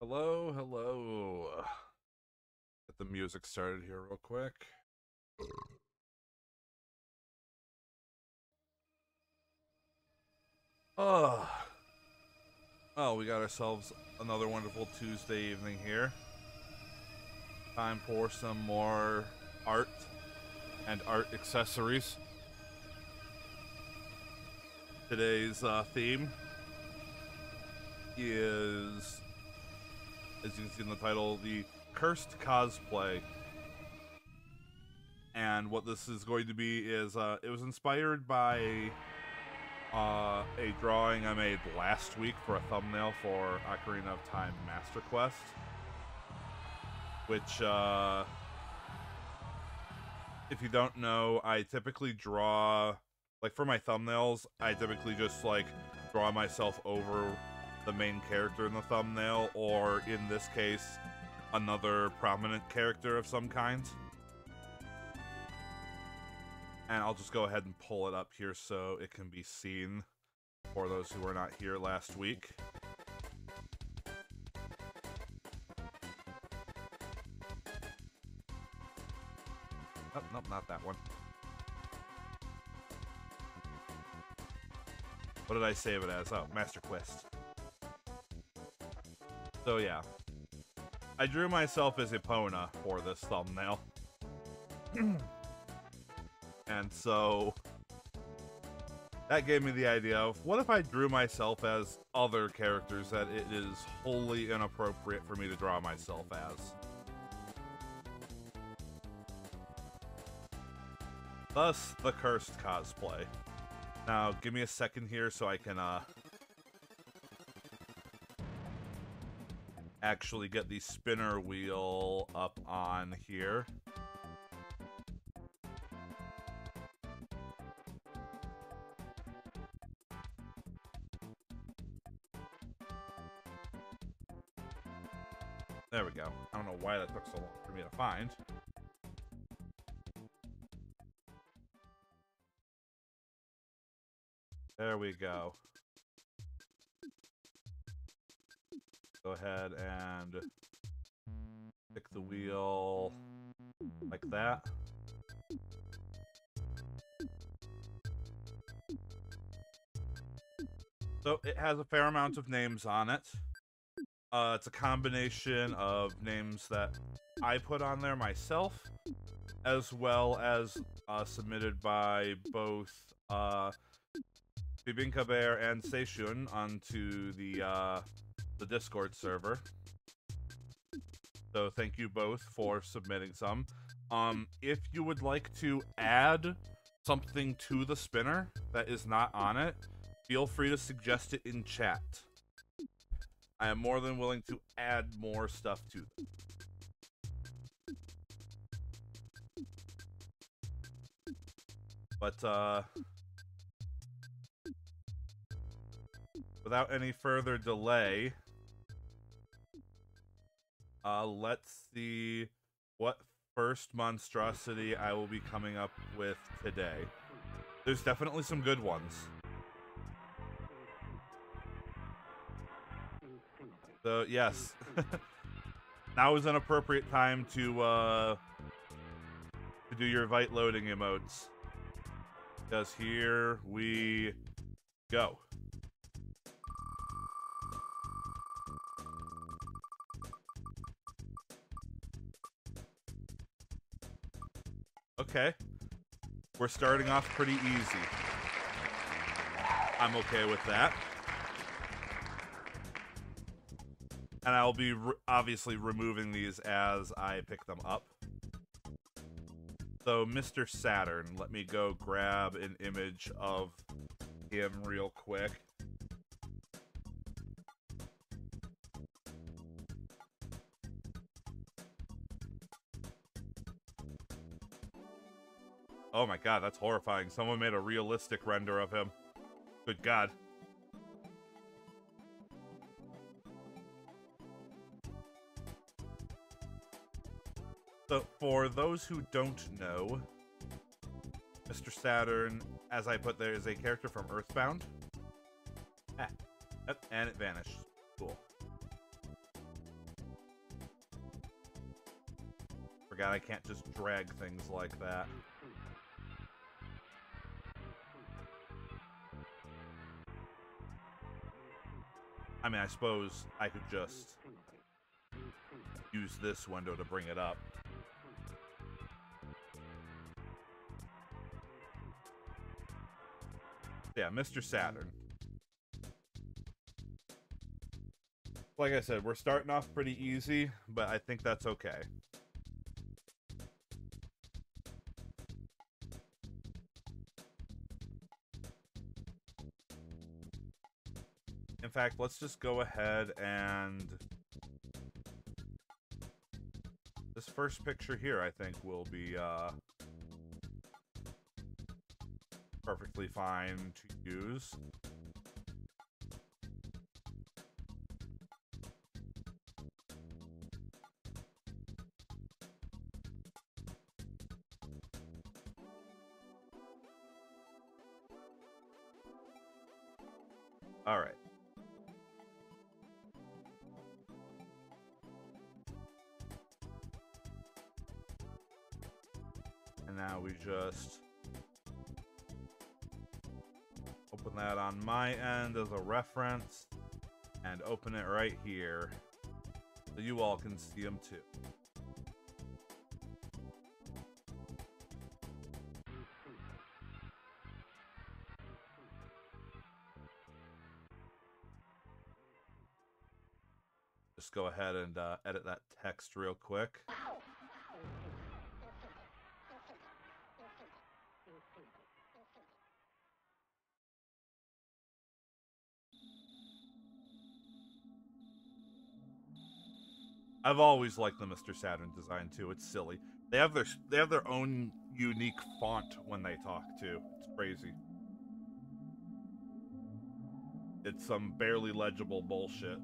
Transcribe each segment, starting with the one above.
Hello, hello. Get the music started here real quick. Oh, we got ourselves another wonderful Tuesday evening here. Time for some more art and art accessories. Today's theme is, as you can see in the title, the Cursed Cosplay. And what this is going to be is, it was inspired by a drawing I made last week for a thumbnail for Ocarina of Time Master Quest, which, if you don't know, I typically draw, like, for my thumbnails, I typically just, like, draw myself over the main character in the thumbnail, or, in this case, another prominent character of some kind. And I'll just go ahead and pull it up here so it can be seen for those who were not here last week. Oh, nope, not that one. What did I save it as? Oh, Master Quest. So yeah. I drew myself as Epona for this thumbnail. And so that gave me the idea of, what if I drew myself as other characters that it is wholly inappropriate for me to draw myself as? Thus, the Cursed Cosplay. Now, give me a second here so I can, actually get the spinner wheel up on here. There we go. I don't know why that took so long for me to find. There we go. Go ahead and pick the wheel like that. So it has a fair amount of names on it. It's a combination of names that I put on there myself, as well as submitted by both Bibinka Bear and Seishun onto the Discord server. So thank you both for submitting some. If you would like to add something to the spinner that is not on it, feel free to suggest it in chat. I am more than willing to add more stuff to them. But, without any further delay, let's see what first monstrosity I will be coming up with today. There's definitely some good ones. So, yes. Now is an appropriate time to do your invite loading emotes. Because here we go. Okay. We're starting off pretty easy. I'm okay with that. And I'll be obviously removing these as I pick them up. So, Mr. Saturn, let me go grab an image of him real quick. Oh my god, that's horrifying. Someone made a realistic render of him. Good god. So, for those who don't know, Mr. Saturn, as I put there, is a character from Earthbound. Ah, and it vanished. Cool. Forgot I can't just drag things like that. I mean, I suppose I could just use this window to bring it up. Yeah, Mr. Saturn. Like I said, we're starting off pretty easy, but I think that's okay. In fact, let's just go ahead and... This first picture here, I think, will be perfectly fine to use. All right. And now we just open that on my end as a reference and open it right here so you all can see them too. Just go ahead and edit that text real quick. I've always liked the Mr. Saturn design too. It's silly. They have their own unique font when they talk too. It's crazy. It's some barely legible bullshit.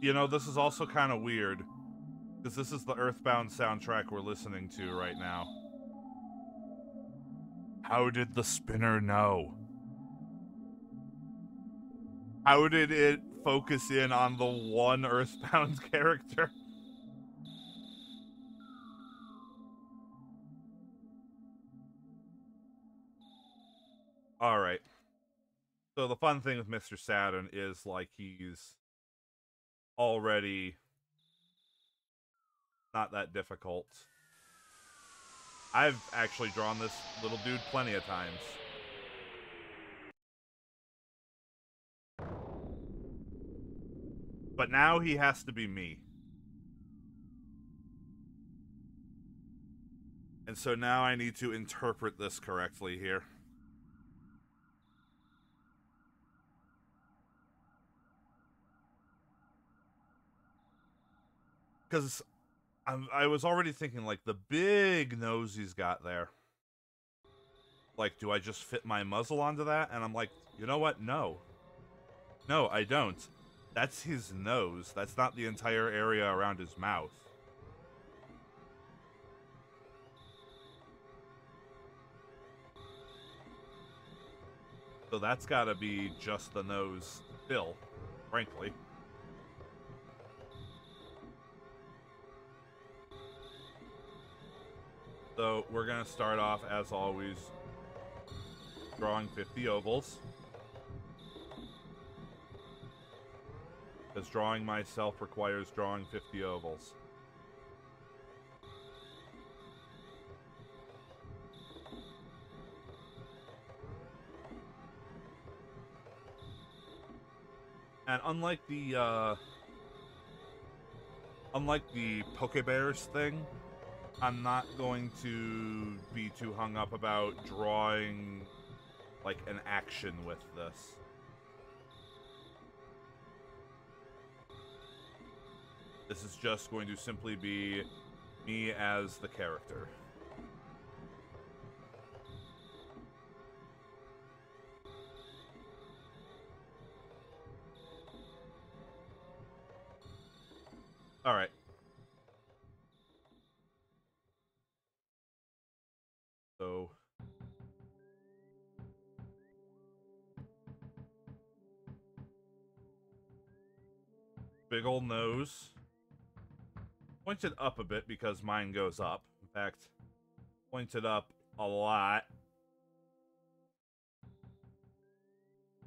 You know, this is also kind of weird, because this is the Earthbound soundtrack we're listening to right now. How did the spinner know? How did it focus in on the one Earthbound character? Alright. So the fun thing with Mr. Saturn is, like, he's already not that difficult. I've actually drawn this little dude plenty of times. But now he has to be me. And so now I need to interpret this correctly here. Because I was already thinking, like, the big nose he's got there. Like, do I just fit my muzzle onto that? And I'm like, you know what? No. No, I don't. That's his nose. That's not the entire area around his mouth. So that's gotta be just the nose still, frankly. So we're gonna start off, as always, drawing 50 ovals. Because drawing myself requires drawing 50 ovals. And unlike the Pokebears thing, I'm not going to be too hung up about drawing, like, an action with this. This is just going to simply be me as the character. Alright. So... Big ol' nose. Point it up a bit because mine goes up. In fact, point it up a lot.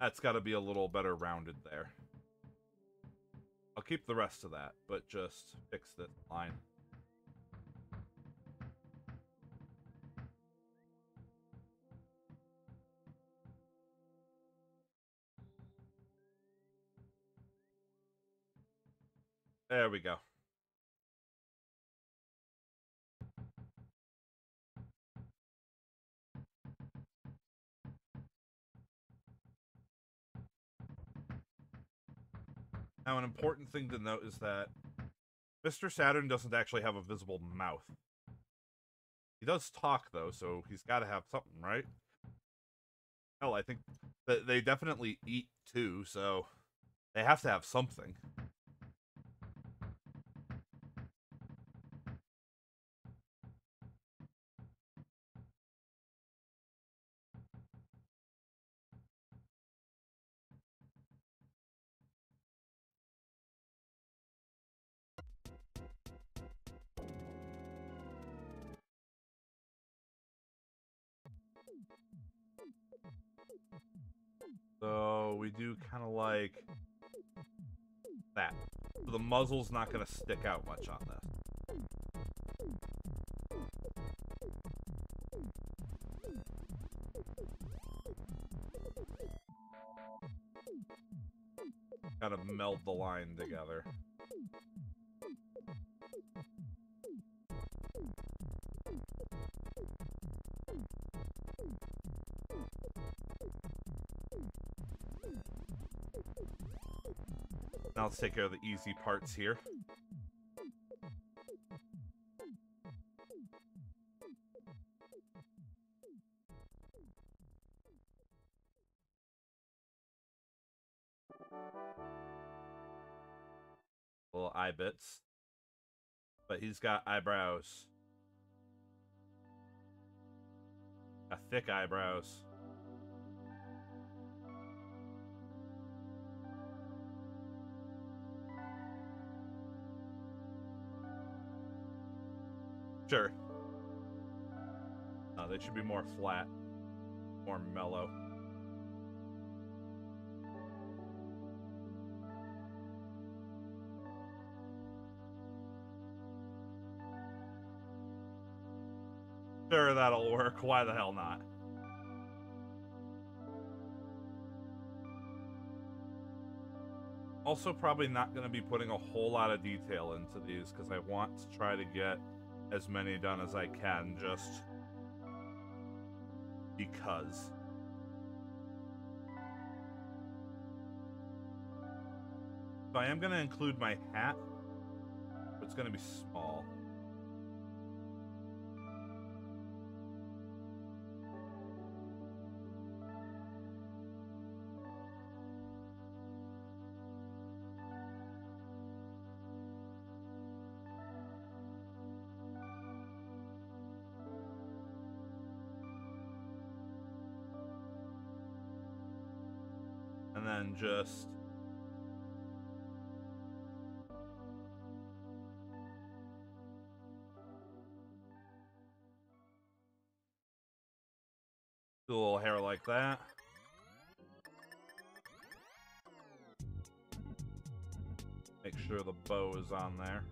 That's got to be a little better rounded there. I'll keep the rest of that, but just fix this line. There we go. Now, an important thing to note is that Mr. Saturn doesn't actually have a visible mouth. He does talk, though, so he's got to have something, right? Hell, I think that they definitely eat, too, so they have to have something. So we do kind of like that. So the muzzle's not going to stick out much on this. Gotta meld the line together. Now let's take care of the easy parts here. Little eye bits. But he's got eyebrows. Got thick eyebrows. Sure. No, they should be more flat, more mellow. Sure, that'll work. Why the hell not? Also, probably not going to be putting a whole lot of detail into these because I want to try to get as many done as I can, just because. So I am going to include my hat, but it's going to be small. And then just do a little hair like that. Make sure the bow is on there.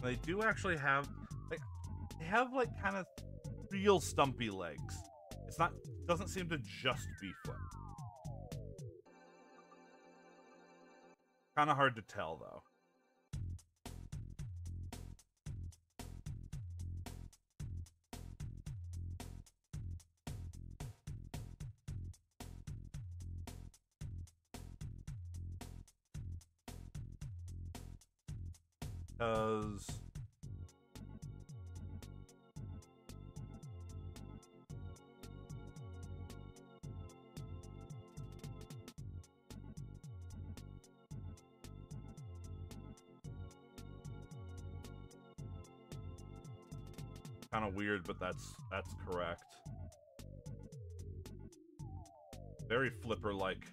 They do actually have, like, they have like kind of real stumpy legs. It's not, doesn't seem to just be foot. Kind of hard to tell though. Because Kind of weird, but that's correct. Very Flipper-like.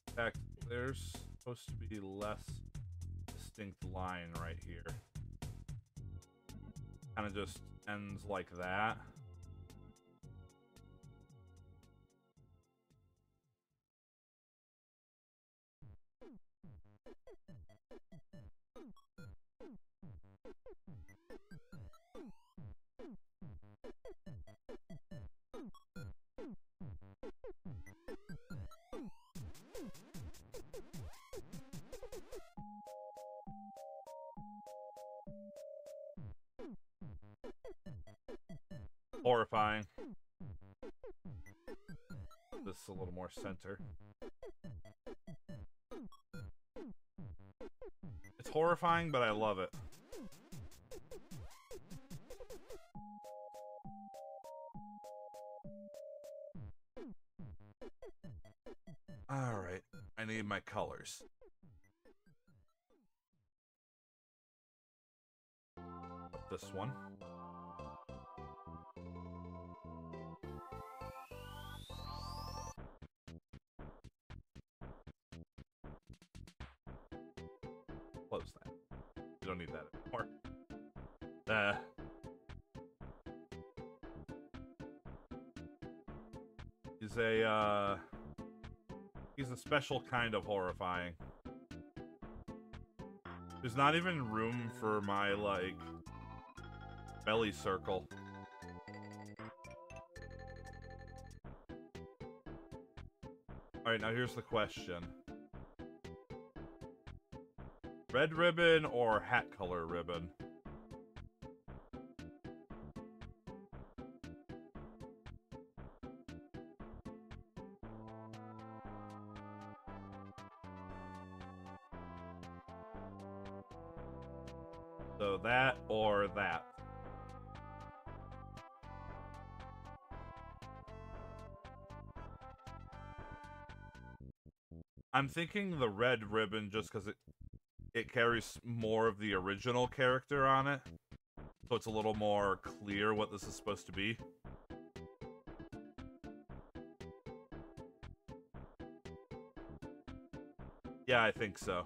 In fact, there's supposed to be less distinct line right here. Kind of just ends like that. Horrifying. This is a little more center. It's horrifying, but I love it. Alright, I need my colors. This one. Close that. You don't need that anymore. He's a special kind of horrifying. There's not even room for my, like, belly circle. Alright, now here's the question. Red ribbon or hat color ribbon? So that or that. I'm thinking the red ribbon just because it carries more of the original character on it. So it's a little more clear what this is supposed to be. Yeah, I think so.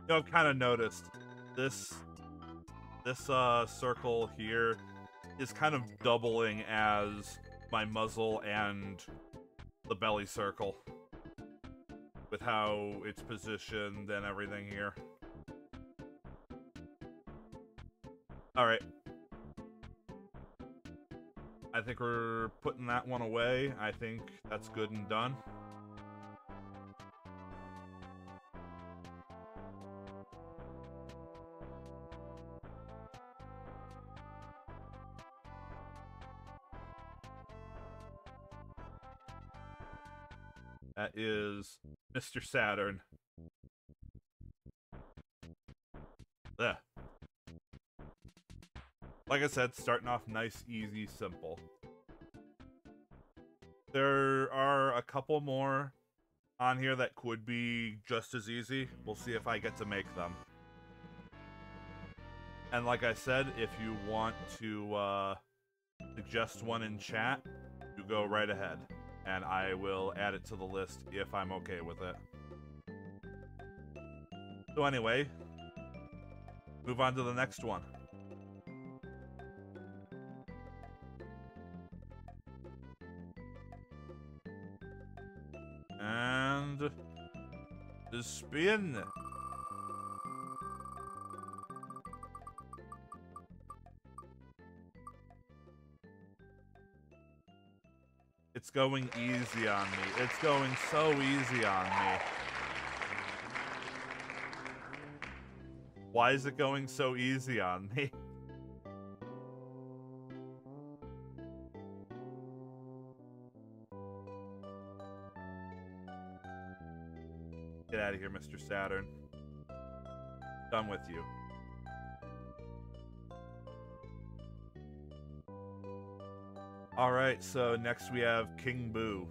You know, I've kind of noticed this circle here is kind of doubling as my muzzle and the belly circle with how it's positioned and everything here. Alright. I think we're putting that one away. I think that's good and done. That is Mr. Saturn. Ugh. Like I said, starting off nice, easy, simple. There are a couple more on here that could be just as easy. We'll see if I get to make them. And like I said, if you want to suggest one in chat, you go right ahead. And I will add it to the list if I'm okay with it. So anyway, move on to the next one. And the spin. It's going easy on me. It's going so easy on me. Why is it going so easy on me? here, Mr. Saturn. Done with you. Alright, so next we have King Boo.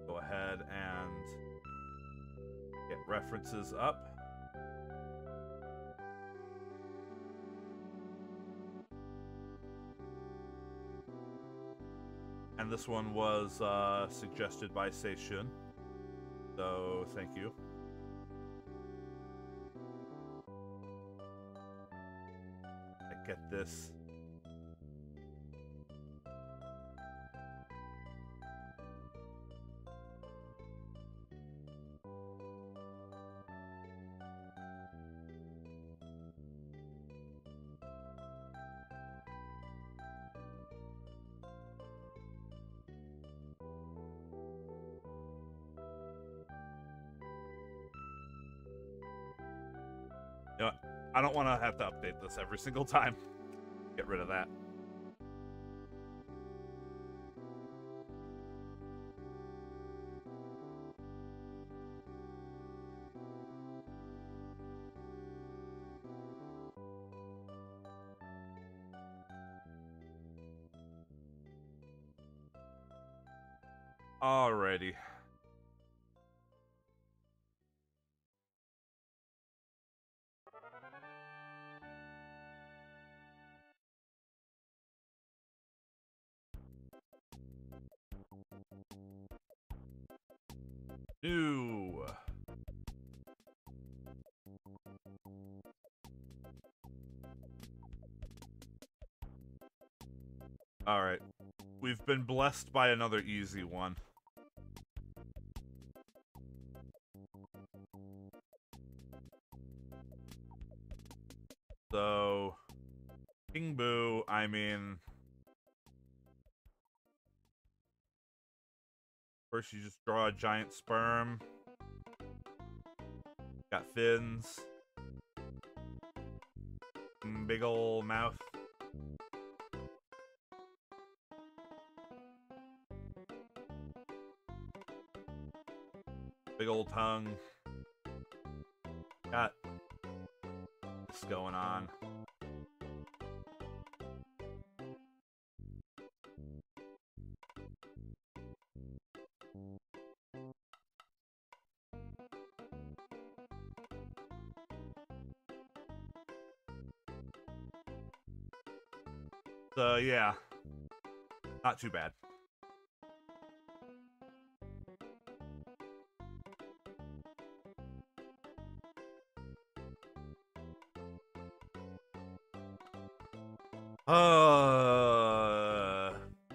Go ahead and get references up. And this one was suggested by Seishun. So, thank you. I get this. You know, I don't want to have to update this every single time. Get rid of that. Alrighty. New. Alright. We've been blessed by another easy one. So, King Boo, I mean... First you just draw a giant sperm. Got fins. Big ol' mouth. Big old tongue. Got this going on. So yeah, not too bad.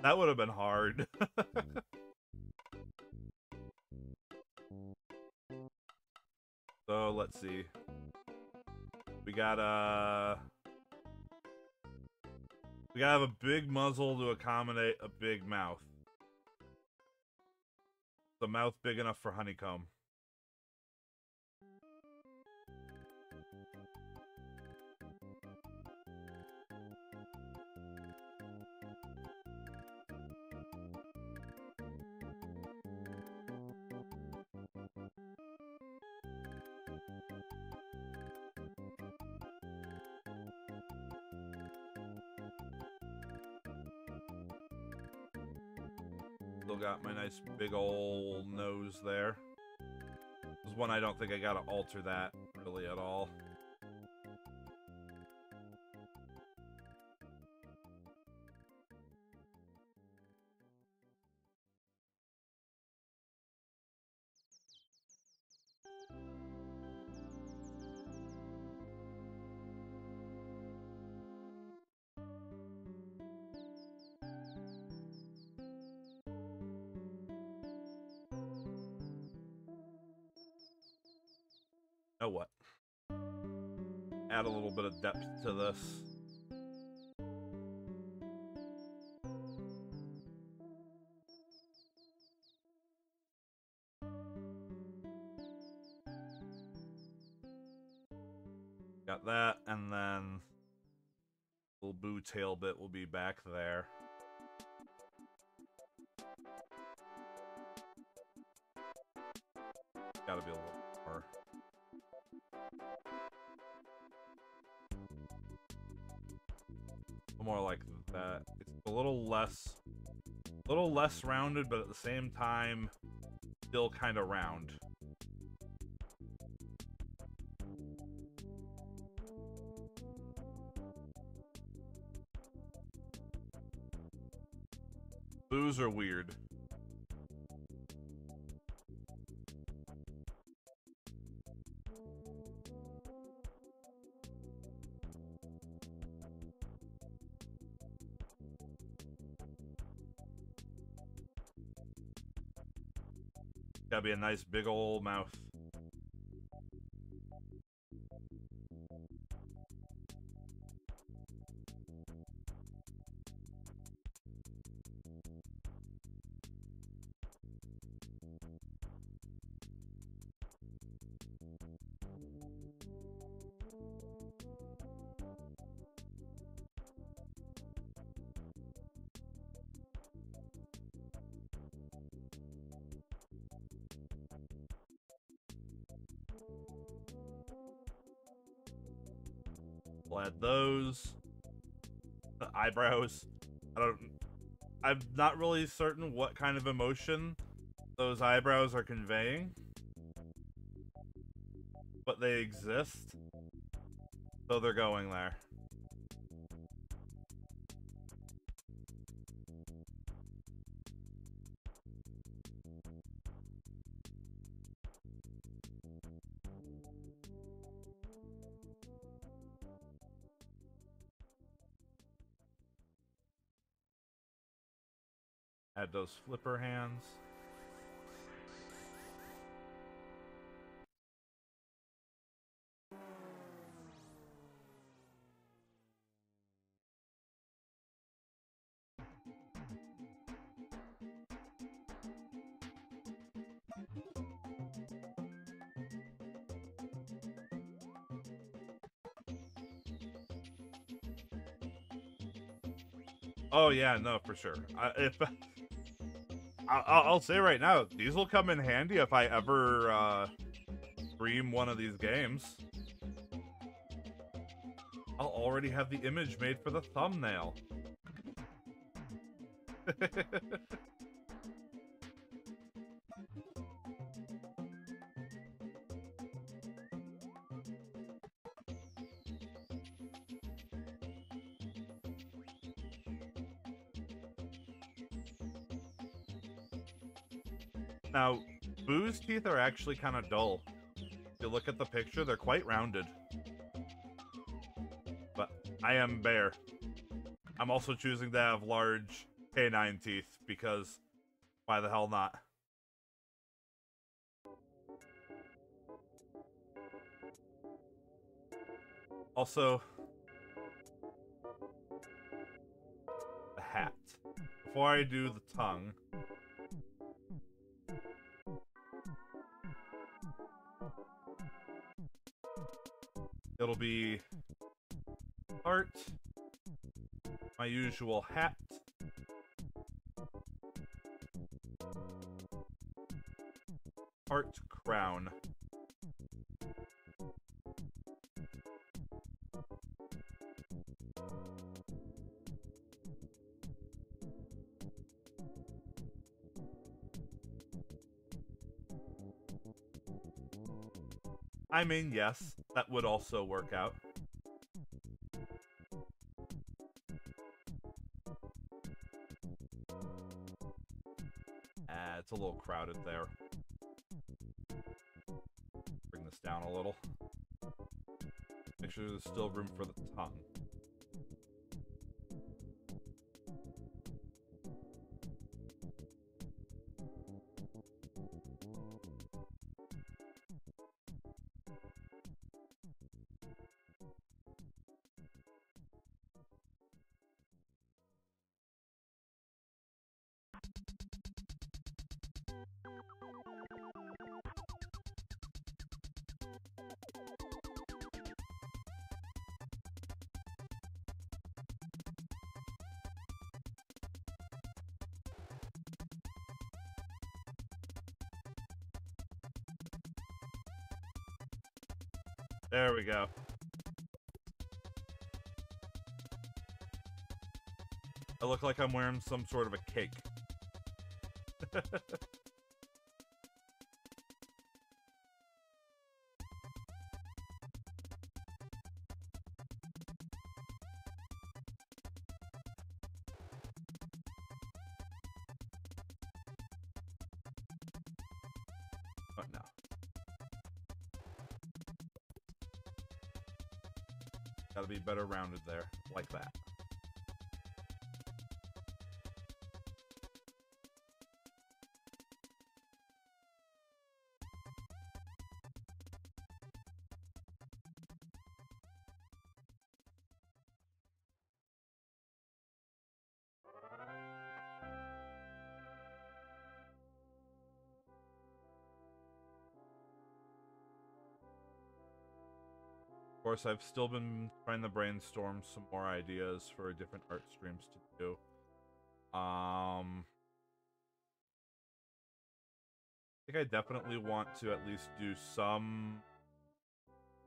That would have been hard. So let's see. We gotta have a big muzzle to accommodate a big mouth. The mouth big enough for honeycomb. Still got my nice big ol' nose there. This is one I don't think I gotta alter that really at all. Know what? Add a little bit of depth to this. Got that, and then Little boo tail bit will be back there. Gotta be a little more. More like that. It's a little less rounded, but at the same time, still kind of round. Boos are weird. Gotta be a nice big ol' mouth. We'll add those. The eyebrows. I'm not really certain what kind of emotion those eyebrows are conveying, but they exist, so they're going there. Add those flipper hands. Oh yeah, no, for sure. I'll say right now, these will come in handy if I ever stream one of these games. I'll already have the image made for the thumbnail. Now, Boo's teeth are actually kind of dull. If you look at the picture, they're quite rounded. But I am Bear. I'm also choosing to have large canine teeth because why the hell not? Also, the hat. Before I do the tongue, it'll be heart, my usual hat, heart crown. I mean, yes, that would also work out. It's a little crowded there. Bring this down a little. Make sure there's still room for the tongue. There we go. I look like I'm wearing some sort of a cake. Oh, no. Gotta be better rounded there. Like that. Of course, I've still been trying to brainstorm some more ideas for different art streams to do. I think I definitely want to at least do some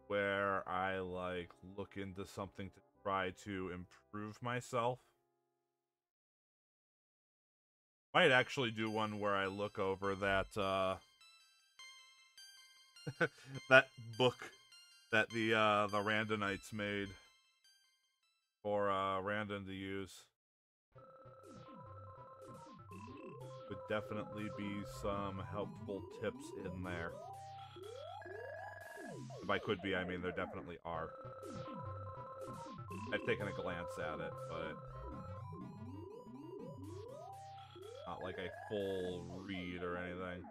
where I like look into something to try to improve myself. Might actually do one where I look over that that book that the Randonites made for Randon to use. Would definitely be some helpful tips in there. By could be, I mean there definitely are. I've taken a glance at it, but not like a full read or anything.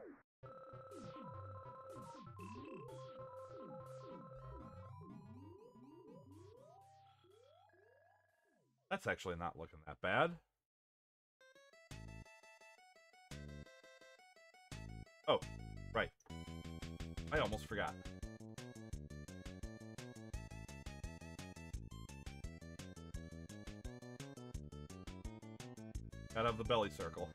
That's actually not looking that bad. Oh, right. I almost forgot. Out of the belly circle.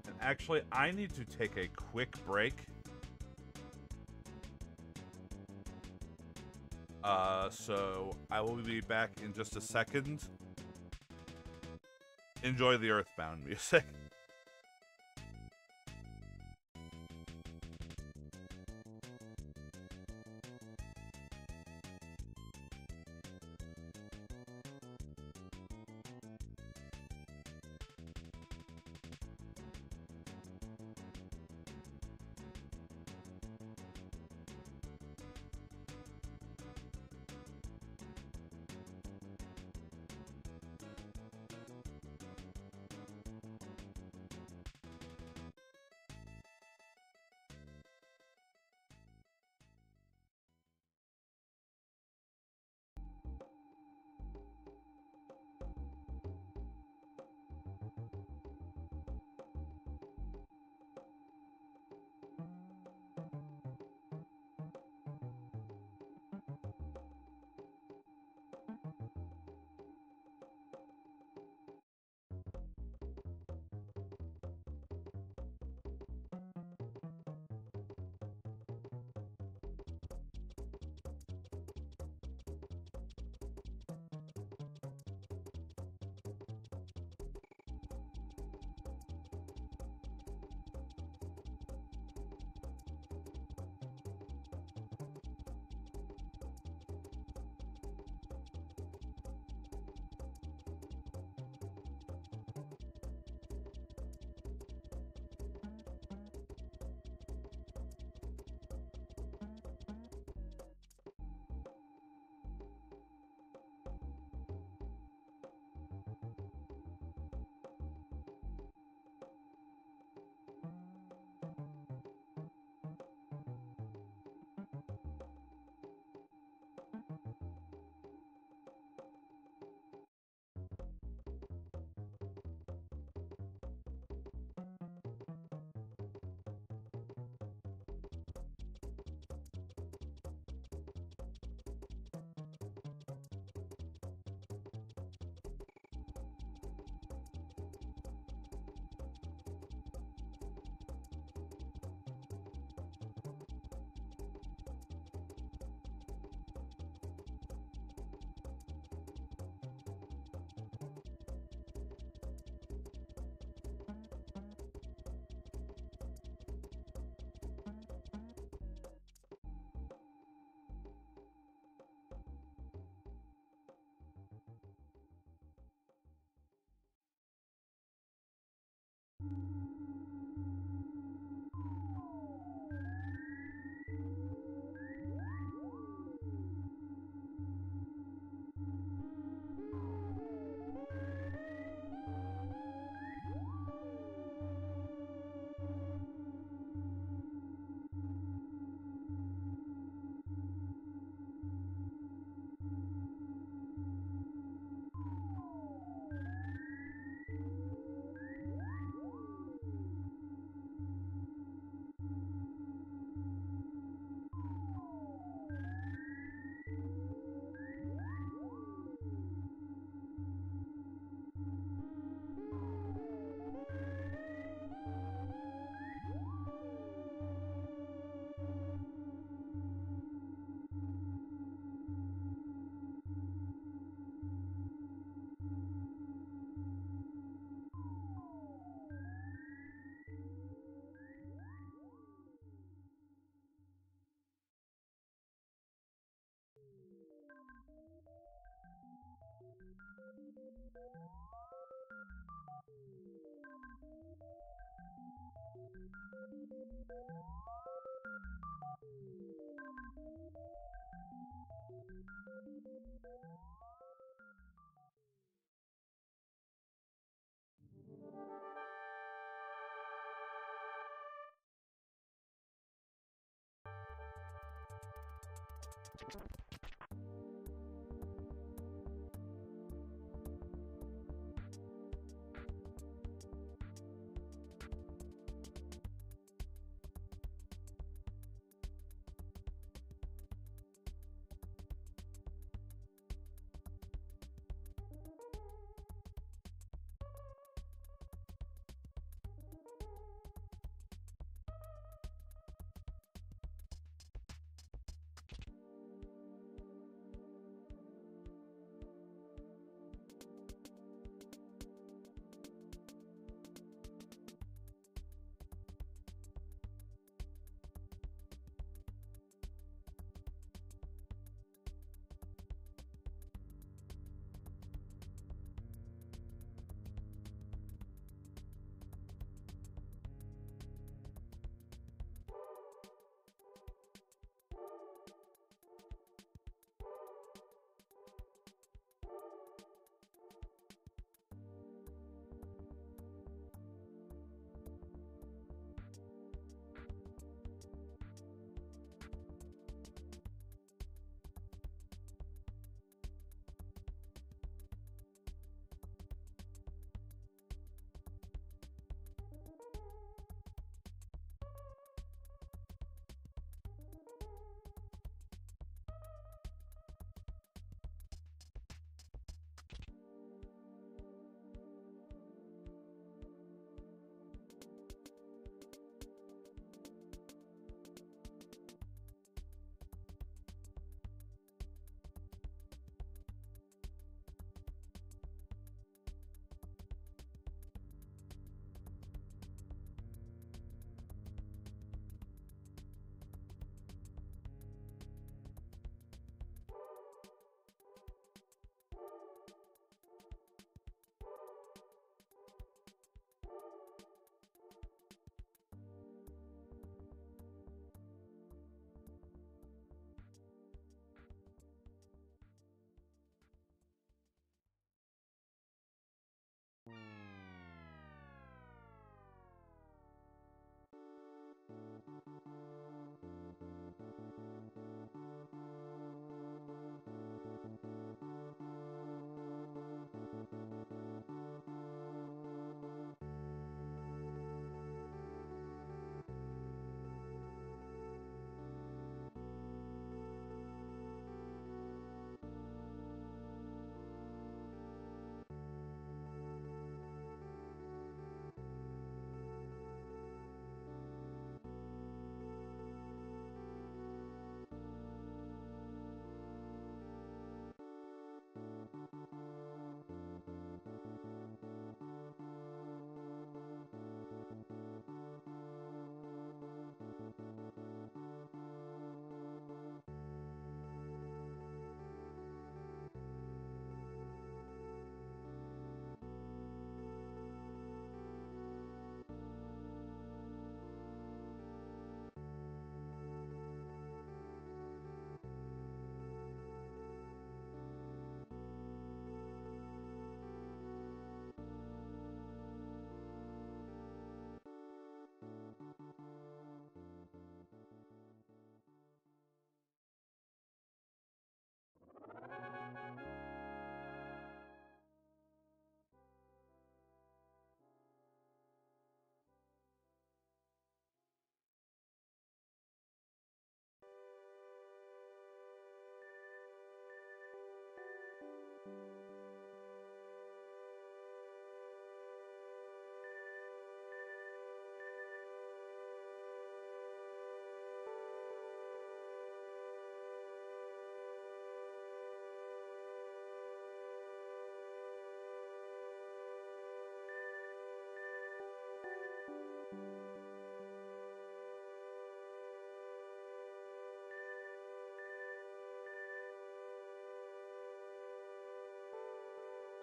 And actually, I need to take a quick break. So I will be back in just a second. Enjoy the Earthbound music.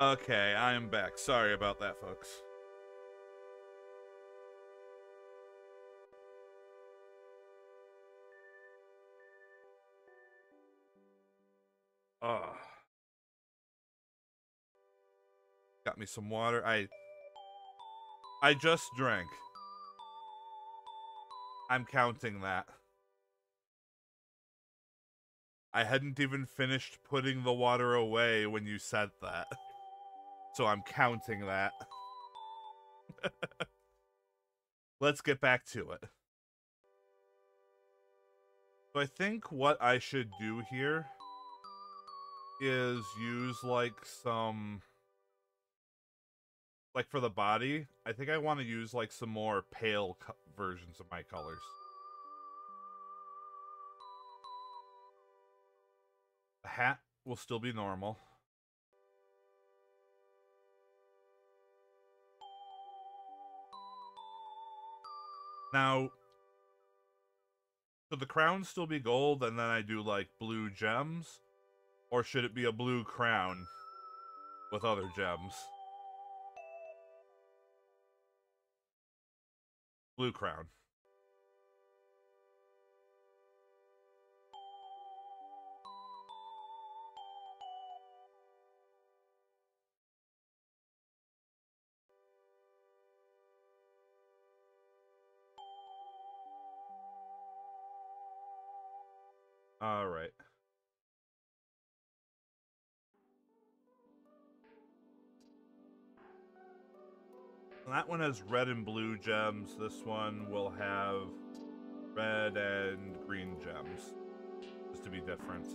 Okay, I am back. Sorry about that, folks. Got me some water. I just drank. I'm counting that. I hadn't even finished putting the water away when you said that. So I'm counting that. Let's get back to it. So I think what I should do here is use like some, like for the body, I think I want to use like some more pale versions of my colors. The hat will still be normal. Now, should the crown still be gold and then I do like blue gems? Or should it be a blue crown with other gems? Blue crown. Alright. That one has red and blue gems. This one will have red and green gems. Just to be different.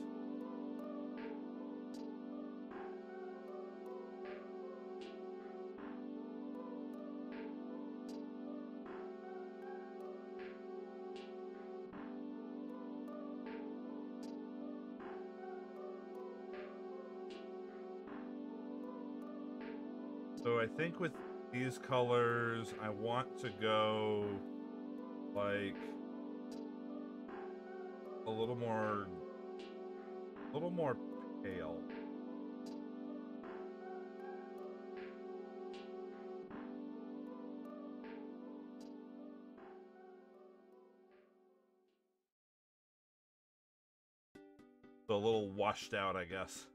So I think with these colors, I want to go like a little more pale. So a little washed out, I guess.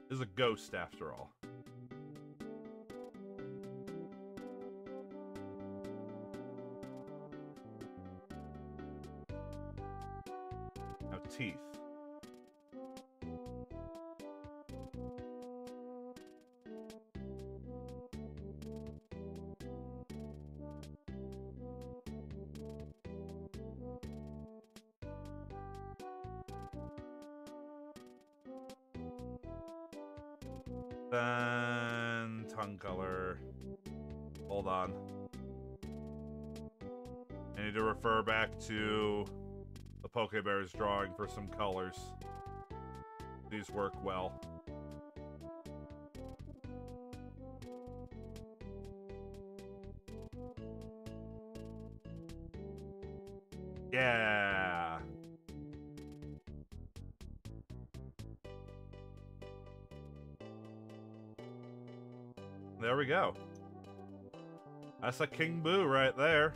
This is a ghost after all. Now teeth. Then tongue color. Hold on. I need to refer back to the Pokebear's drawing for some colors. These work well. Yeah. There we go. That's a King Boo right there.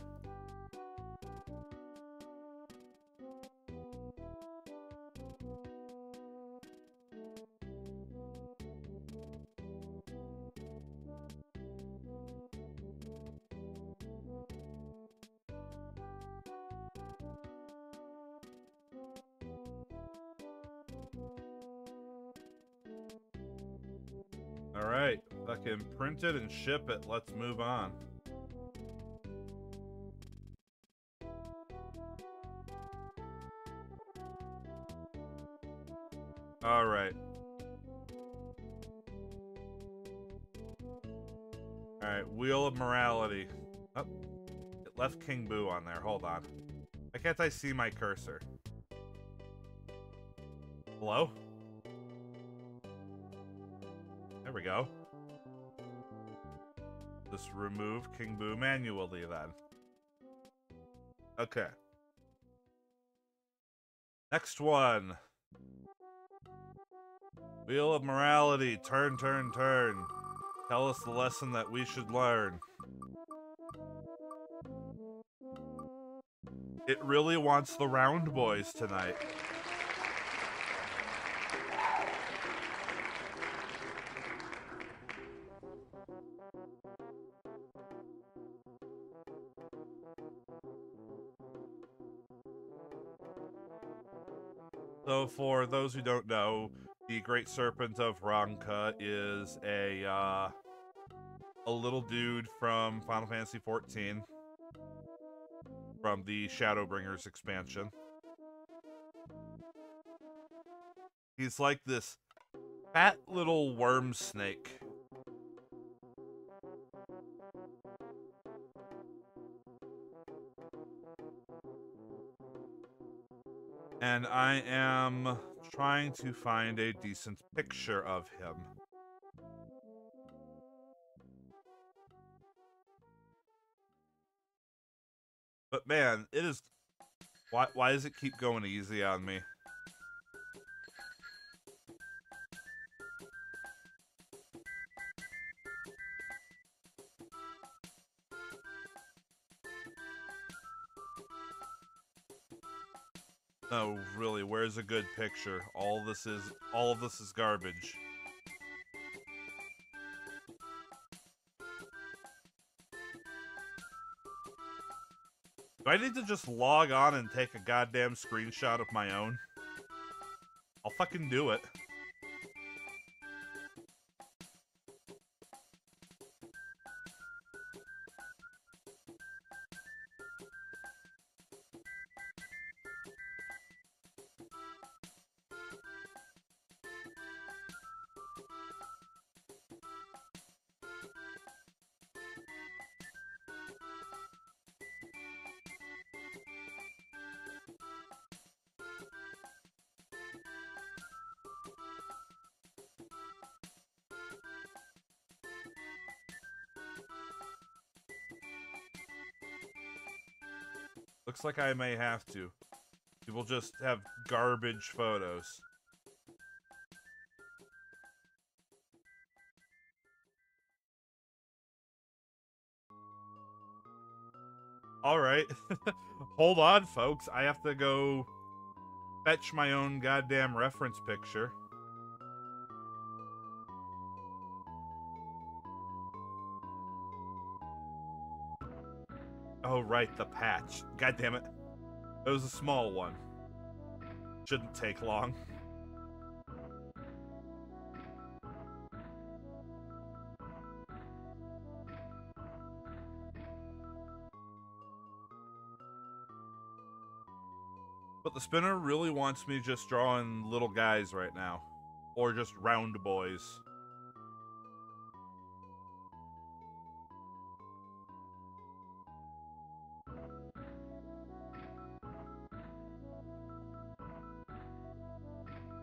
Alright, fucking print it and ship it. Let's move on. Alright. Alright, Wheel of Morality. Oh, it left King Boo on there. Hold on. Why can't I see my cursor? Hello? There we go. Just remove King Boo manually then. Okay. Next one. Wheel of morality, turn, turn, turn. Tell us the lesson that we should learn. It really wants the round boys tonight. So for those who don't know, the Great Serpent of Ranka is a little dude from Final Fantasy XIV, from the Shadowbringers expansion. He's like this fat little worm snake. And I am trying to find a decent picture of him. But man, it is... Why does it keep going easy on me? No, really, where's a good picture? All of this is garbage. Do I need to just log on and take a goddamn screenshot of my own? I'll fucking do it. Looks like I may have to. People just have garbage photos. Alright. Hold on, folks. I have to go fetch my own goddamn reference picture. Oh, right, the patch. God damn it. It was a small one. Shouldn't take long. But the spinner really wants me just drawing little guys right now. Or just round boys.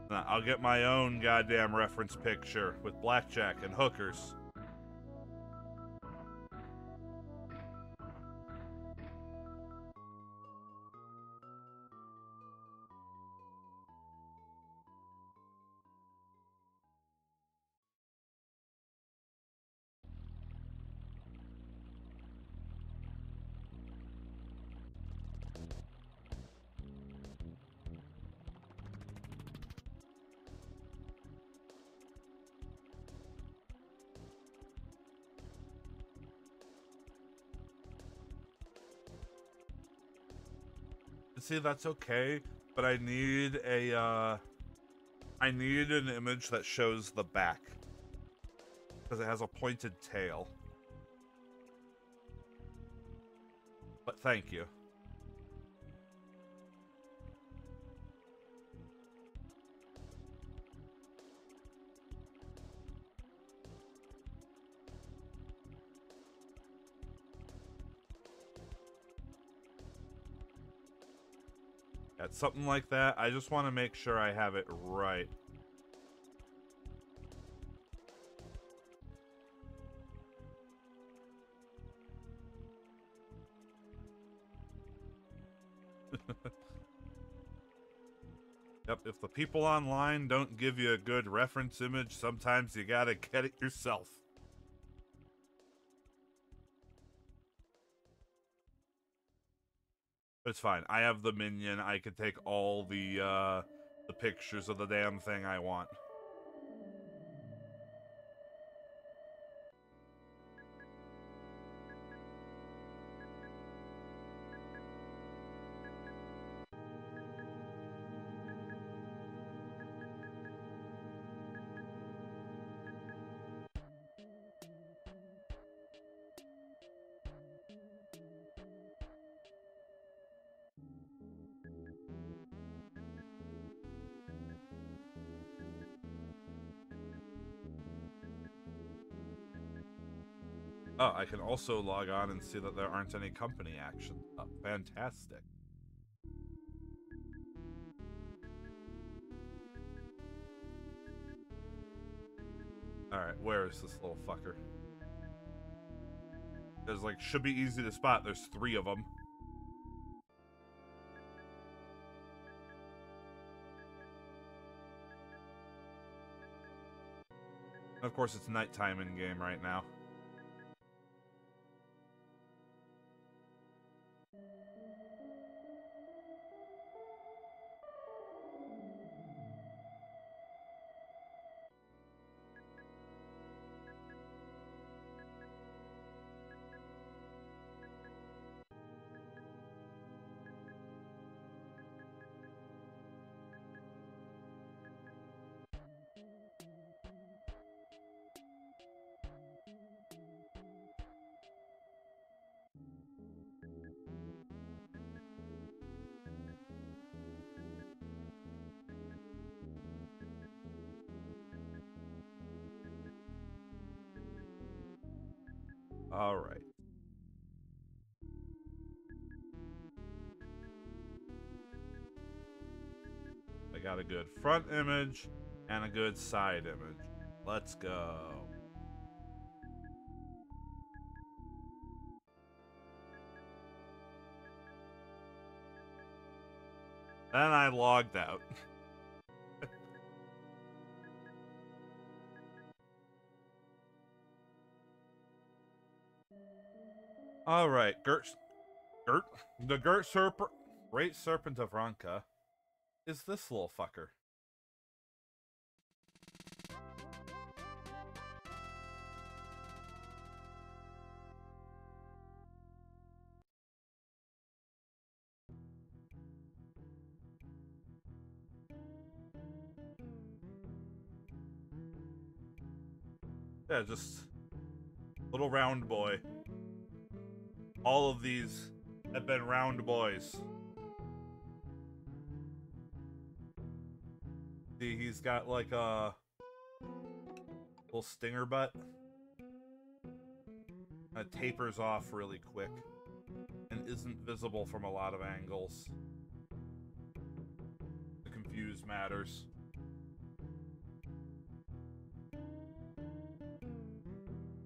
Nah, I'll get my own goddamn reference picture with blackjack and hookers. See, that's okay, but I need a, I need an image that shows the back. Because it has a pointed tail. But thank you. At something like that, I just want to make sure I have it right. Yep, if the people online don't give you a good reference image, sometimes you gotta get it yourself. It's fine. I have the minion. I can take all the pictures of the damn thing I want. Oh, I can also log on and see that there aren't any company action. Oh, fantastic. Alright, where is this little fucker? There's like, should be easy to spot. There's 3 of them. And of course, it's nighttime in game right now. Alright. I got a good front image and a good side image. Let's go. Then I logged out. Alright, the Great Serpent of Ranka is this little fucker. Yeah, just little round boy. All of these have been round boys. See, he's got like a little stinger butt. It tapers off really quick and isn't visible from a lot of angles to confuse matters.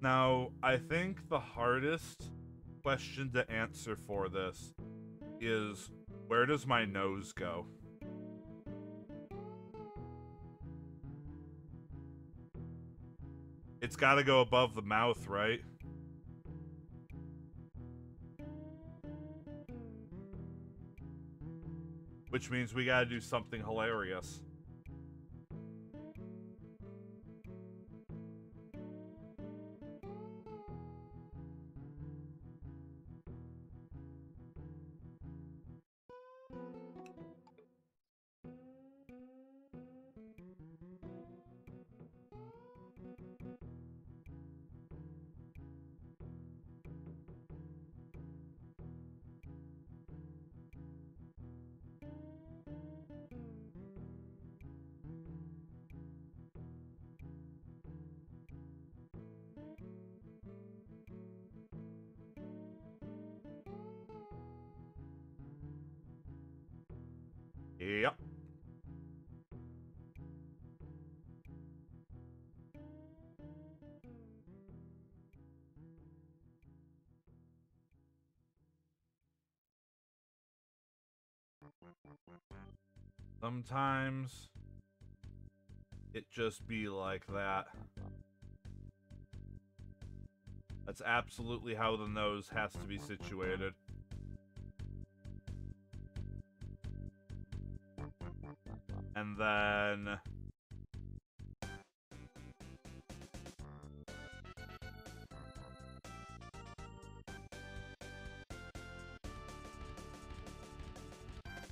Now, I think the hardest question to answer for this is, where does my nose go? It's gotta go above the mouth, right? Which means we gotta do something hilarious. Yep. Sometimes it just be like that. That's absolutely how the nose has to be situated. And then...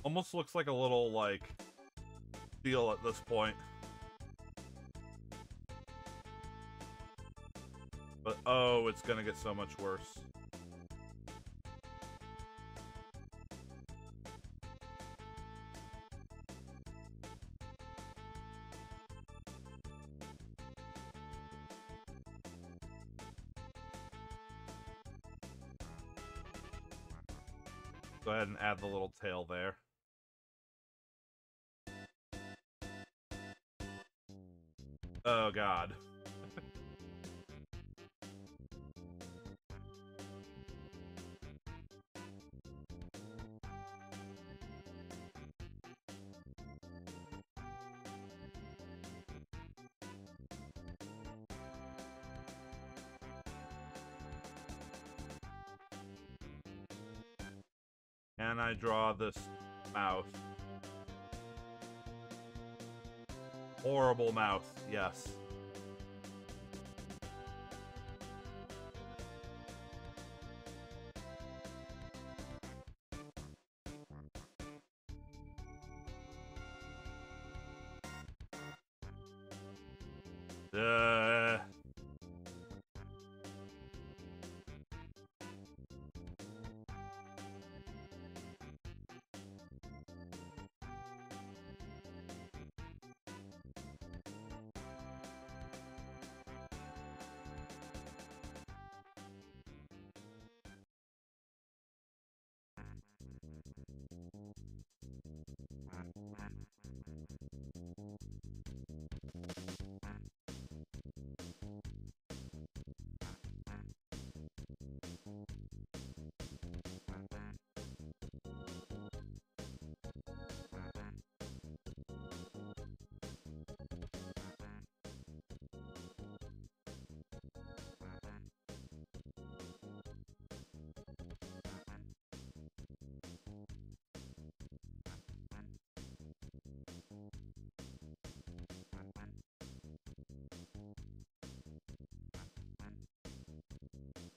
almost looks like a little, like, seal at this point. But, oh, it's gonna get so much worse. Go ahead and add the little tail there. Oh, God. And I draw this mouth. Horrible mouth, yes.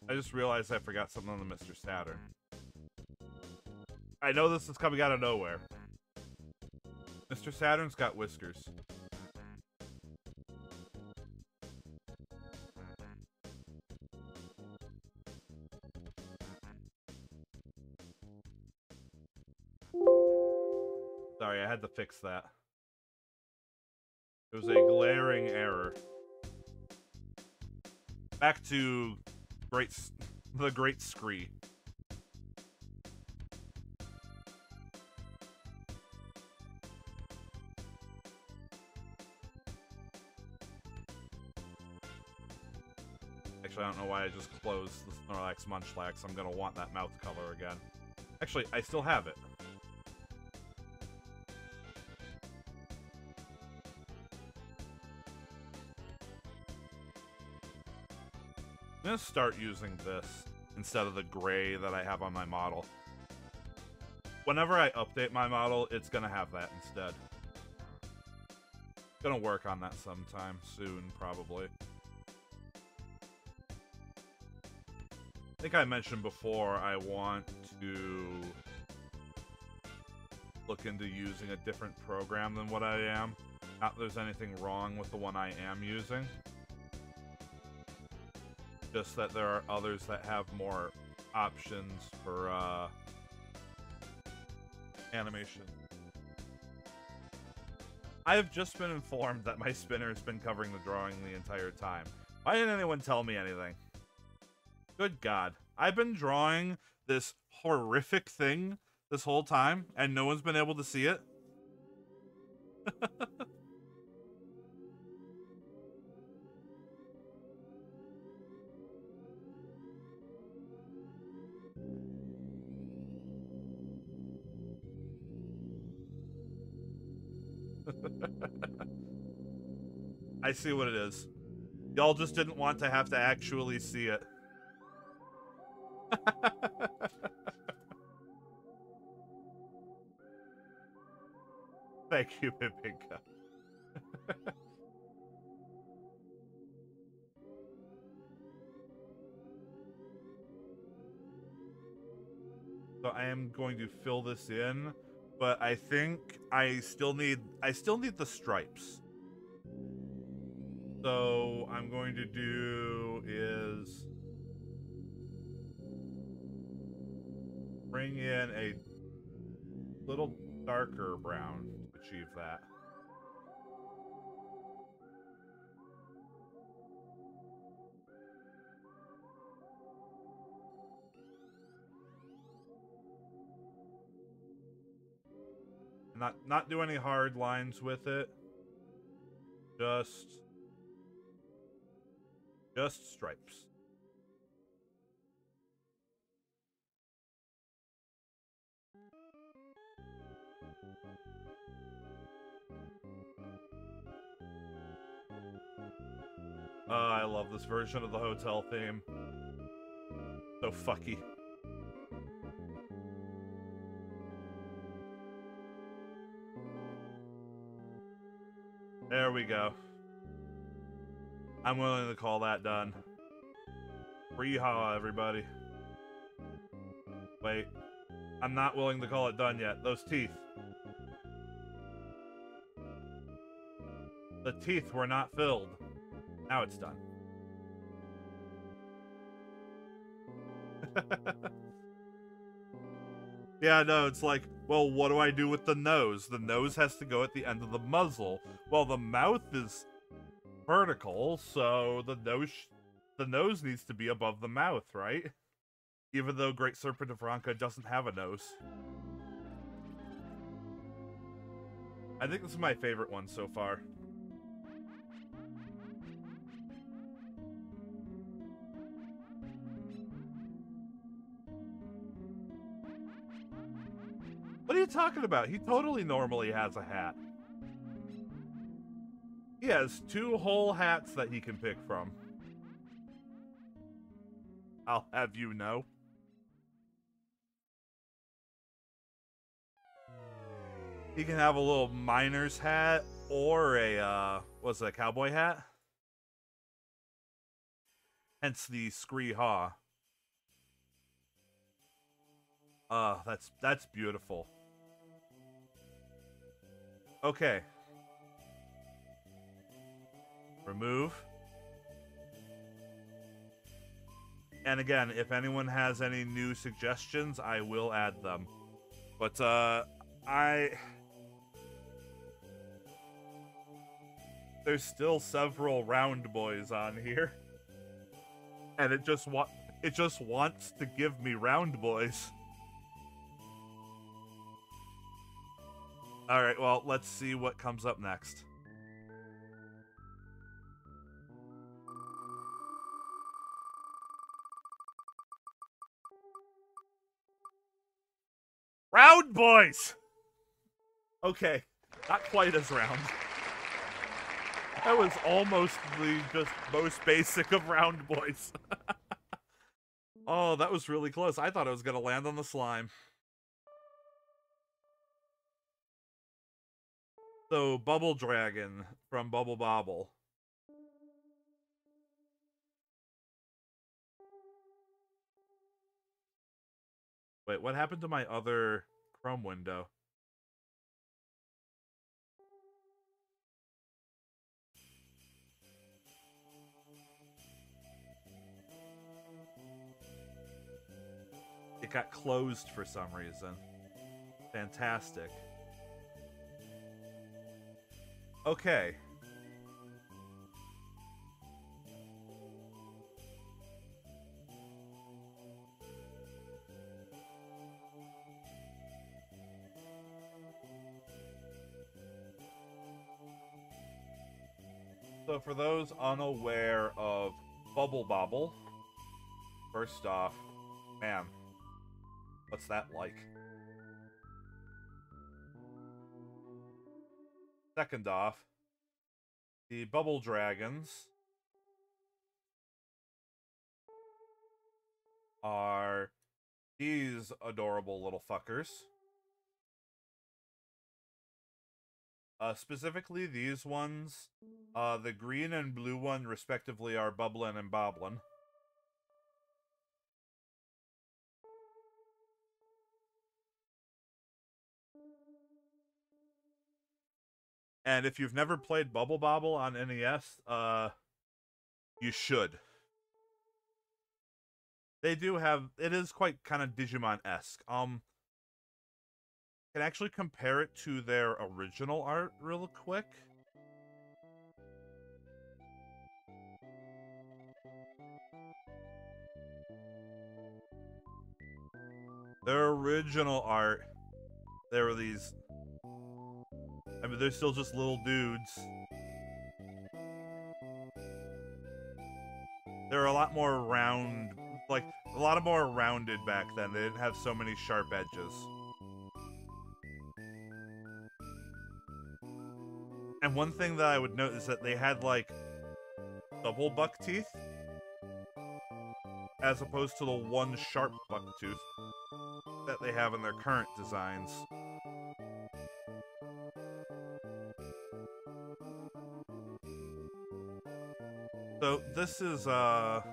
I just realized I forgot something on the Mr. Saturn. I know this is coming out of nowhere. Mr. Saturn's got whiskers. Sorry, I had to fix that. It was a glaring error. Back to the Great Scree. Actually, I don't know why I just closed the Snorlax Munchlax. I'm gonna want that mouth color again. Actually, I still have it. I'm gonna start using this instead of the gray that I have on my model. Whenever I update my model, it's gonna have that instead. Gonna work on that sometime soon, probably. I think I mentioned before I want to look into using a different program than what I am. Not that there's anything wrong with the one I am using. Just that there are others that have more options for animation. I have just been informed that my spinner has been covering the drawing the entire time. Why didn't anyone tell me anything? Good God. I've been drawing this horrific thing this whole time, and no one's been able to see it? I see what it is. Y'all just didn't want to have to actually see it. Thank you, Pipinka. So I am going to fill this in, but I think I still need the stripes. So I'm going to do is bring in a little darker brown to achieve that. Not do any hard lines with it. Just stripes. I love this version of the hotel theme. So fucky. There we go. I'm willing to call that done. Free-haw, everybody. Wait. I'm not willing to call it done yet. Those teeth. The teeth were not filled. Now it's done. Yeah, no, it's like, well, what do I do with the nose? The nose has to go at the end of the muzzle. Well, the mouth is vertical, so the nose needs to be above the mouth, right? Even though Great Serpent of Ranka doesn't have a nose. I think this is my favorite one so far. What are you talking about? He totally normally has a hat. He has 2 whole hats that he can pick from. I'll have you know. He can have a little miner's hat or a, what's it, a cowboy hat? Hence the scree-haw. That's beautiful. Okay. Remove. And again, if anyone has any new suggestions, I will add them. But, there's still several round boys on here. And it just wants to give me round boys. Alright, well, let's see what comes up next. Round boys! Okay, not quite as round. That was almost the just most basic of round boys. Oh, that was really close. I thought it was going to land on the slime. So, Bubble Dragon from Bubble Bobble. Wait, what happened to my other Chrome window? It got closed for some reason. Fantastic. Okay. So for those unaware of Bubble Bobble, first off, man, what's that like? Second off, the bubble dragons are these adorable little fuckers. Specifically, these ones, the green and blue one, respectively, are Bubblin' and Boblin'. And if you've never played Bubble Bobble on NES, you should. They do have, it is quite kind of Digimon-esque. Can actually compare it to their original art real quick. Their original art, there were these, I mean, they're still just little dudes. They're a lot more round, like, a lot more rounded back then. They didn't have so many sharp edges. And one thing that I would note is that they had, like, double buck teeth, as opposed to the one sharp buck tooth that they have in their current designs. So this is not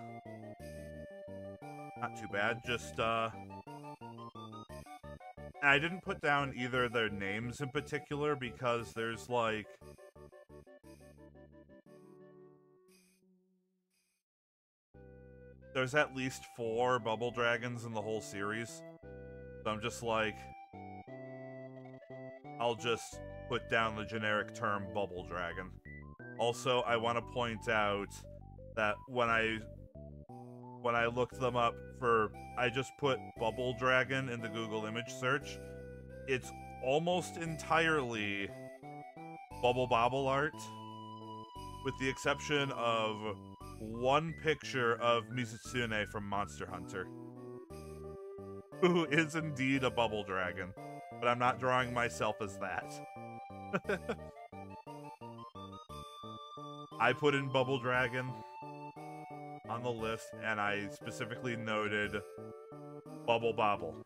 too bad, just I didn't put down either their names in particular because there's like there's at least 4 bubble dragons in the whole series. So I'm just like, I'll just put down the generic term bubble dragon. Also, I want to point out that when I looked them up for, I just put bubble dragon in the Google image search. It's almost entirely bubble bobble art, with the exception of one picture of Mizitsune from Monster Hunter, who is indeed a bubble dragon, but I'm not drawing myself as that. I put in bubble dragon on the list, and I specifically noted bubble bobble.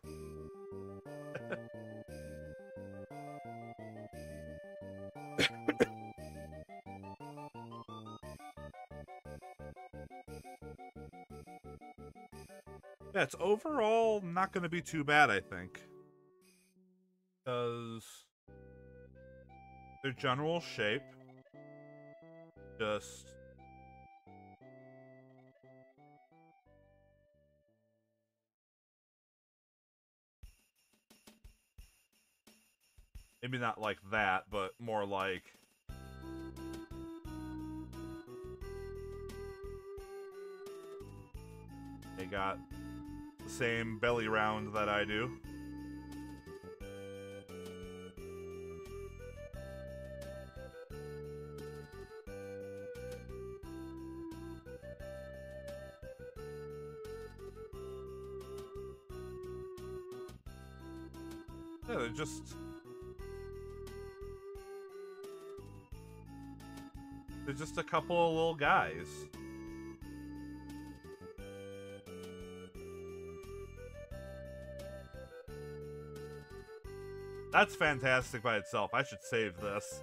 Yeah, it's overall not going to be too bad, I think. Because their general shape just... maybe not like that, but more like... they got the same belly round that I do. Yeah, they're just... they're just a couple of little guys. That's fantastic by itself. I should save this.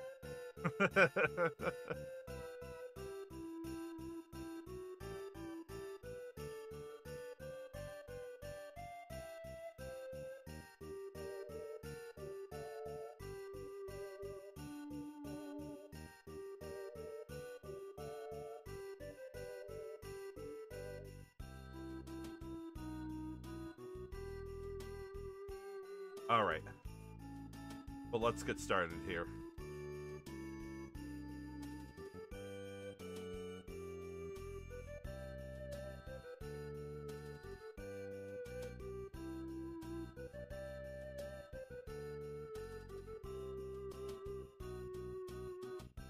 Alright. But let's get started here.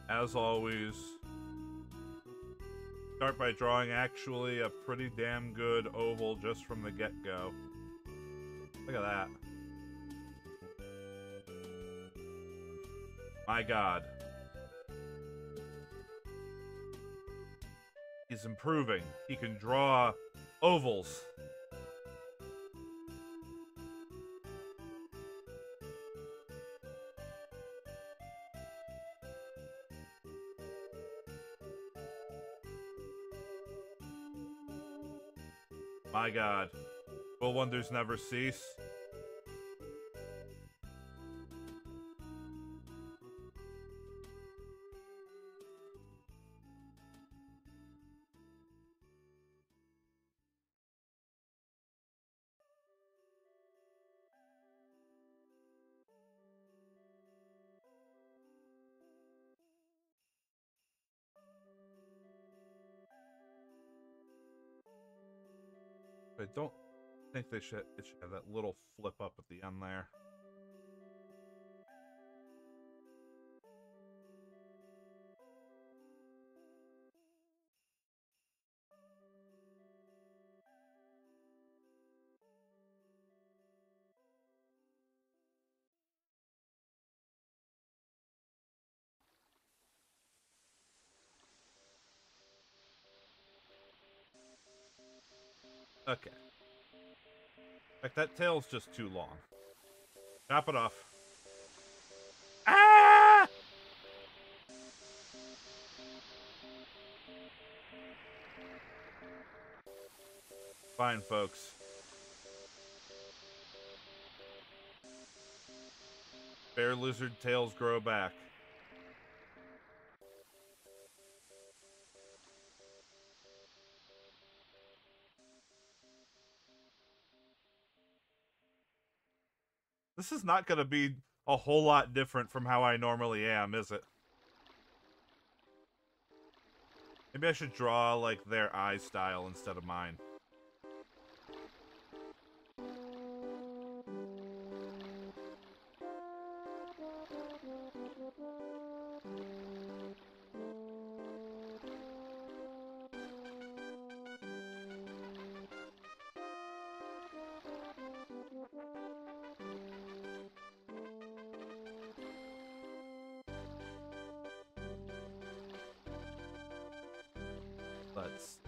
As always, start by drawing actually a pretty damn good oval just from the get-go. Look at that. My god. He's improving. He can draw ovals. My god. Will wonders never cease? I don't think it should have that little flip up at the end there. Okay. Like, that tail's just too long. Chop it off. Ah! Fine, folks. Bear lizard tails grow back. This is not going to be a whole lot different from how I normally am, is it? Maybe I should draw, like, their eye style instead of mine. Let's...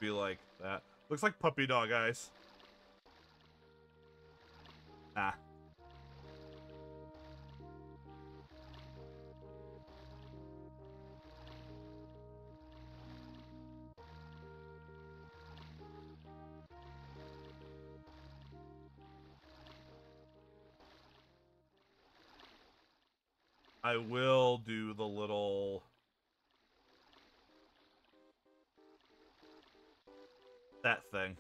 be like that. Looks like puppy dog eyes. Ah. I will do the little... that thing.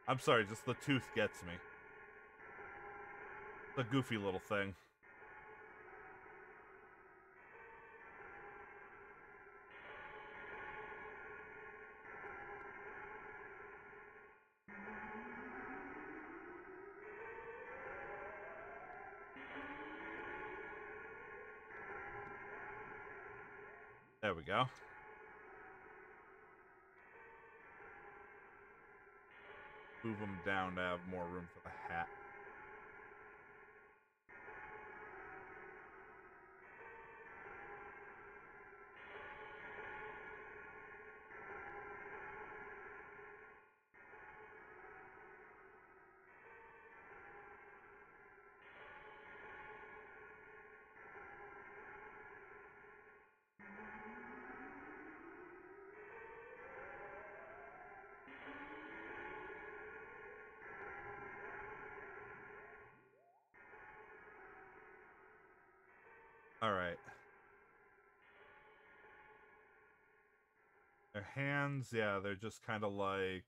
I'm sorry, just the tooth gets me. The goofy little thing. There we go. Move them down to have more room for the hat. Alright. Their hands, yeah, they're just kind of like...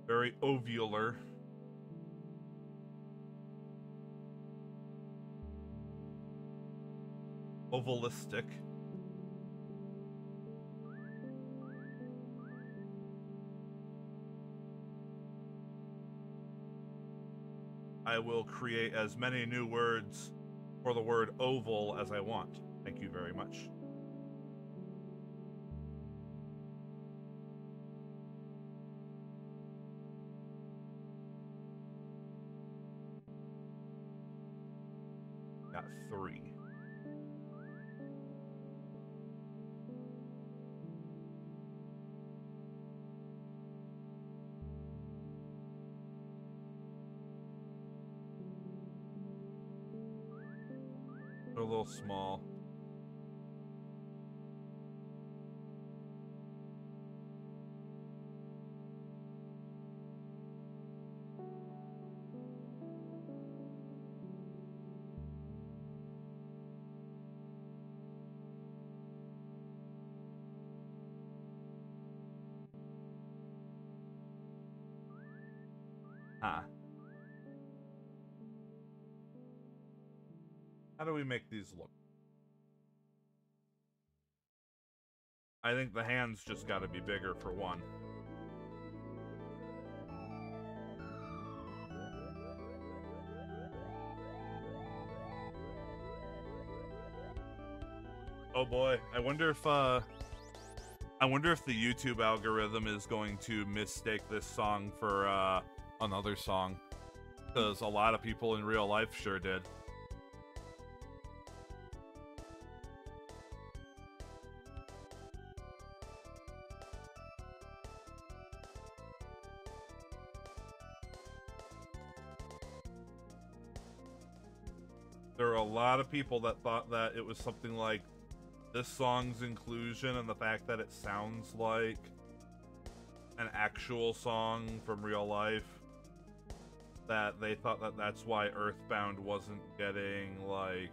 Very ovular. Ovalistic. I will create as many new words for the word oval as I want. Thank you very much. Got 3. They're a little small. Ah. How do we make these look? I think the hands just gotta be bigger for one. Oh boy, I wonder if the YouTube algorithm is going to mistake this song for another song, because a lot of people in real life sure did. There are a lot of people that thought that it was something like this song's inclusion and the fact that it sounds like an actual song from real life, that they thought that that's why Earthbound wasn't getting, like,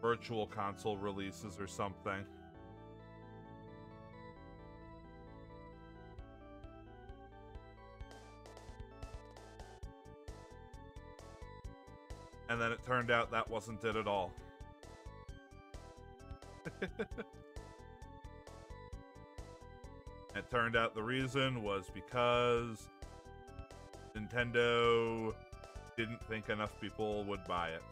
virtual console releases or something. And then it turned out that wasn't it at all. It turned out the reason was because Nintendo didn't think enough people would buy it.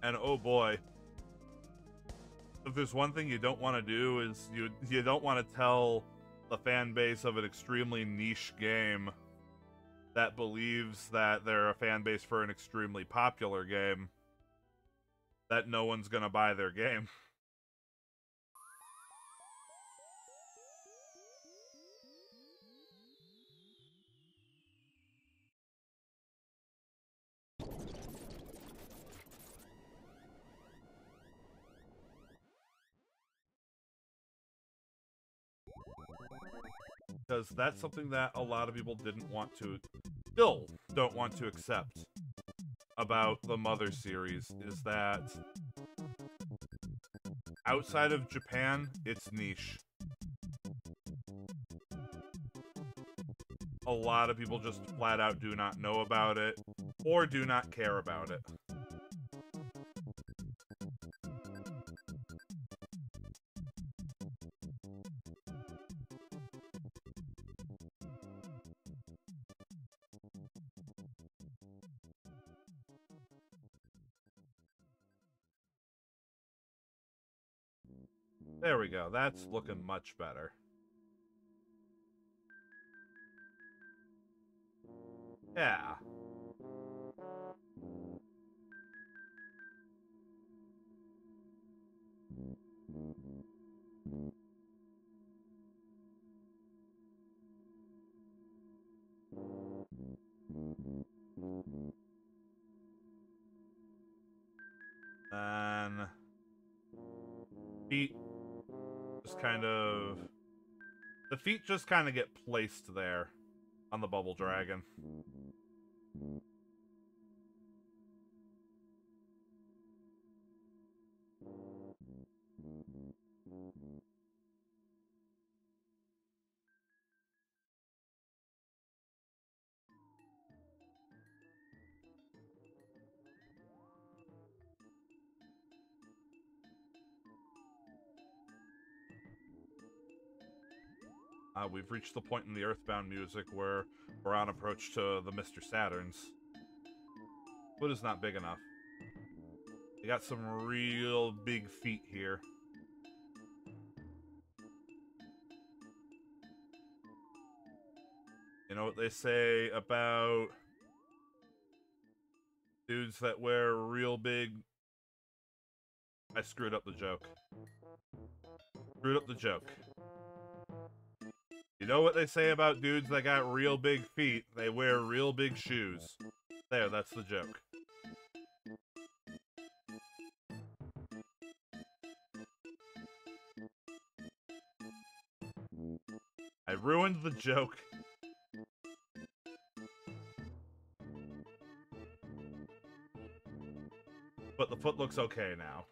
And oh boy, if there's one thing you don't want to do is you don't want to tell the fan base of an extremely niche game that believes that they're a fan base for an extremely popular game that no one's gonna buy their game. Because that's something that a lot of people still don't want to accept about the Mother series, is that outside of Japan, it's niche. A lot of people just flat out do not know about it, or do not care about it. There we go. That's looking much better. Yeah. And feet just kind of... The feet just kind of get placed there on the bubble dragon. We've reached the point in the Earthbound music where we're on approach to the Mr. Saturns. Foot is not big enough. They got some real big feet here. You know what they say about dudes that wear real big... I screwed up the joke. Screwed up the joke. You know what they say about dudes that got real big feet? They wear real big shoes. There, that's the joke. I ruined the joke. But the foot looks okay now.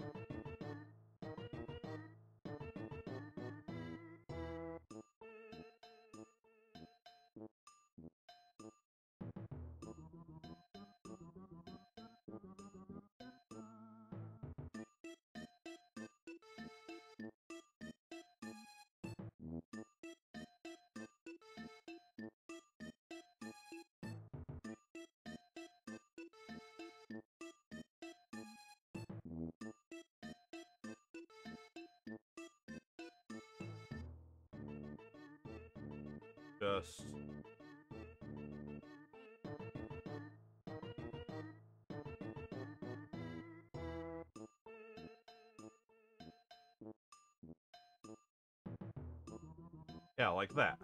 Just... yeah, like that.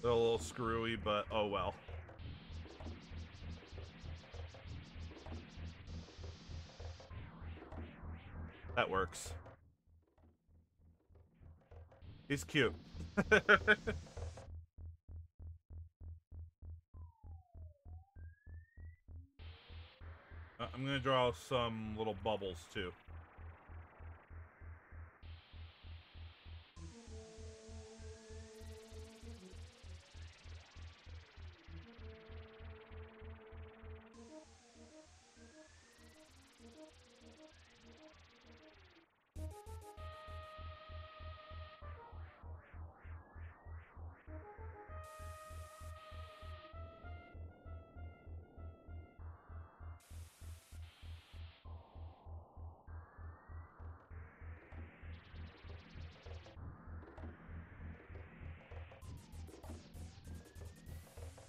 They're a little screwy, but oh well. That works. He's cute. I'm gonna draw some little bubbles too.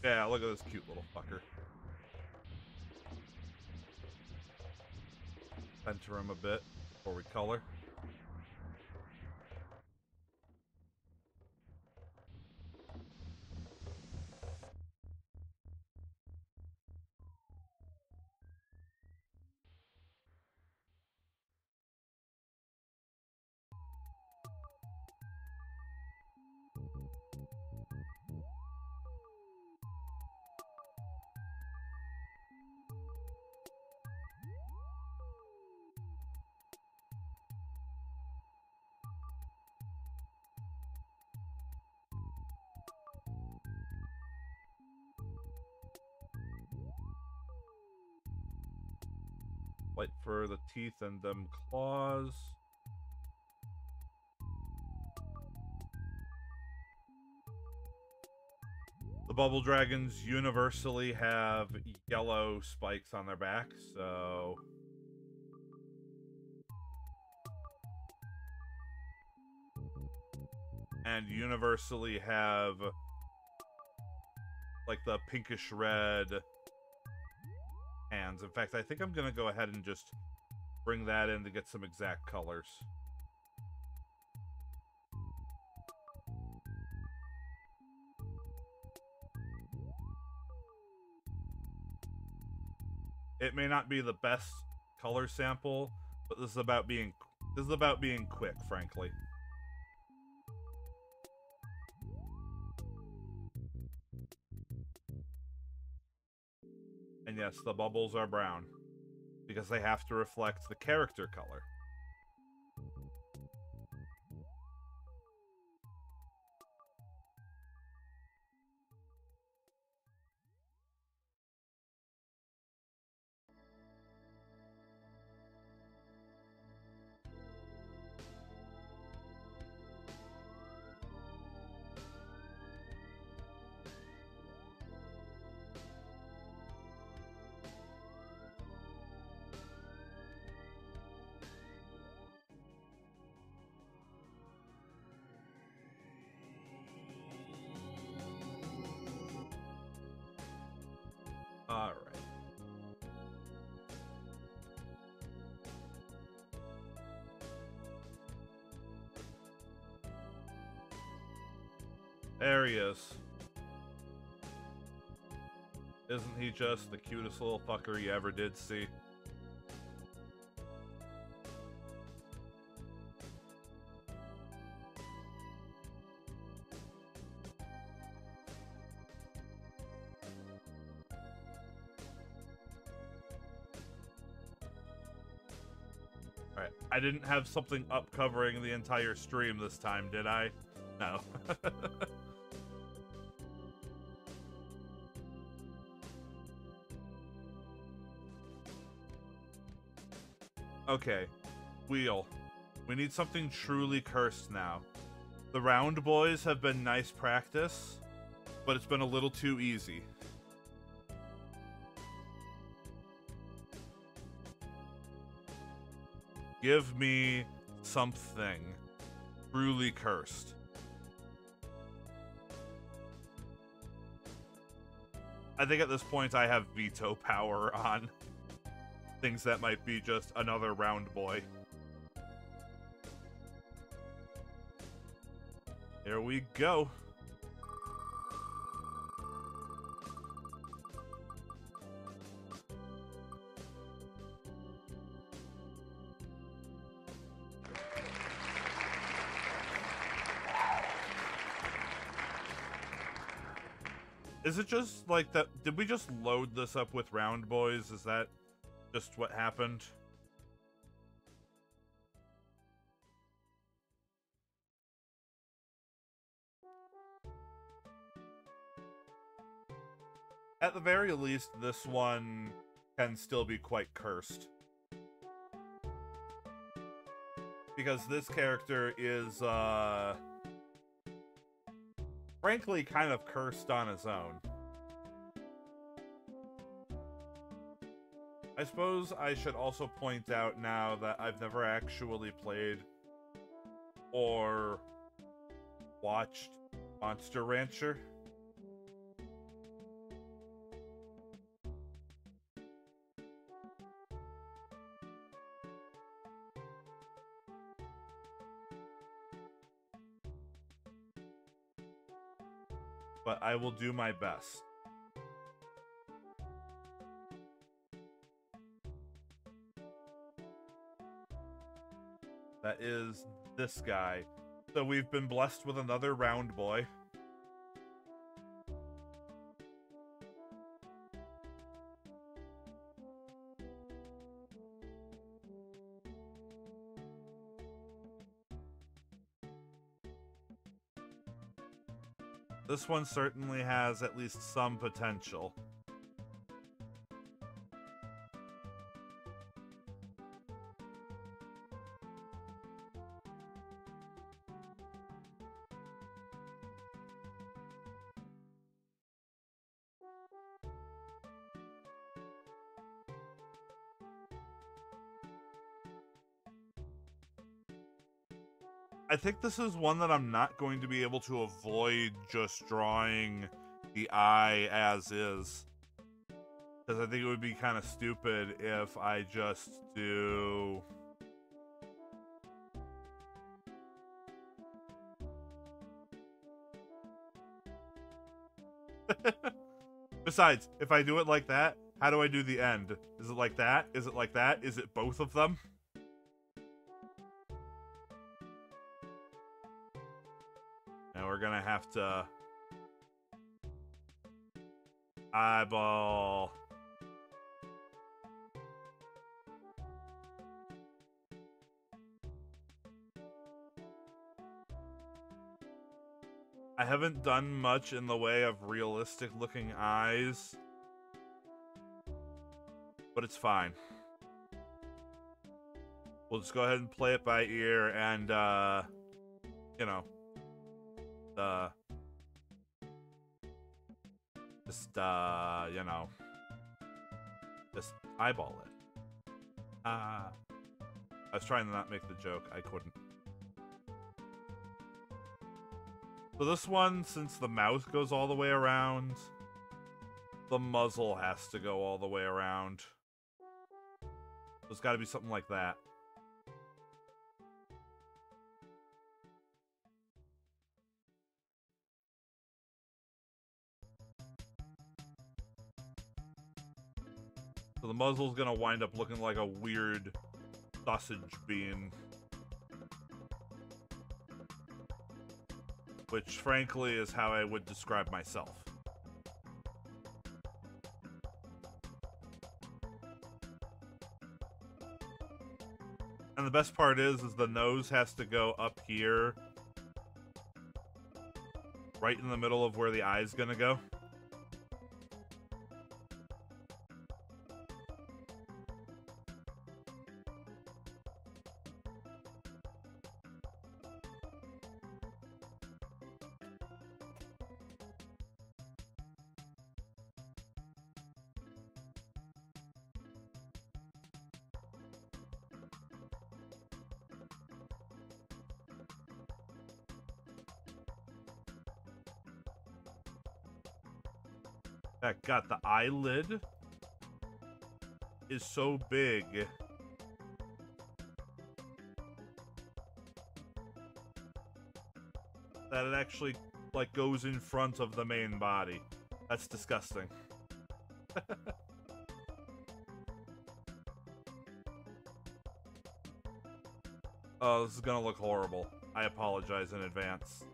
Yeah, look at this cute little fucker. Center him a bit before we color. Light for the teeth and them claws. The bubble dragons universally have yellow spikes on their back, so... And universally have, like, the pinkish red hands. In fact, I think I'm gonna go ahead and just bring that in to get some exact colors. It may not be the best color sample, but this is about being quick, frankly. And yes, the bubbles are brown, because they have to reflect the character color. Alright. There he is. Isn't he just the cutest little fucker you ever did see? Alright, I didn't have something up covering the entire stream this time, did I? No. Okay, wheel. We need something truly cursed now. The round boys have been nice practice, but it's been a little too easy. Give me something truly cursed. I think at this point I have veto power on things that might be just another round boy. Here we go. Is it just like that? Did we just load this up with round boys? Is that just what happened? At the very least, this one can still be quite cursed. Because this character is, frankly, kind of cursed on his own. I suppose I should also point out now that I've never actually played or watched Monster Rancher. But I will do my best. That is this guy. So we've been blessed with another round boy. This one certainly has at least some potential. I think this is one that I'm not going to be able to avoid just drawing the eye as is. Because I think it would be kind of stupid if I just do... Besides, if I do it like that, how do I do the end? Is it like that? Is it like that? Is it both of them? And we're gonna have to... eyeball... I haven't done much in the way of realistic looking eyes, but it's fine. We'll just go ahead and play it by ear and, you know, you know, just eyeball it. I was trying to not make the joke. I couldn't. So this one, since the mouth goes all the way around, the muzzle has to go all the way around. There's got to be something like that. So the muzzle's gonna wind up looking like a weird sausage bean. Which, frankly, is how I would describe myself. And the best part is the nose has to go up here. Right in the middle of where the eye's gonna go. God, the eyelid is so big that it actually, like, goes in front of the main body. That's disgusting. Oh, this is gonna look horrible. I apologize in advance.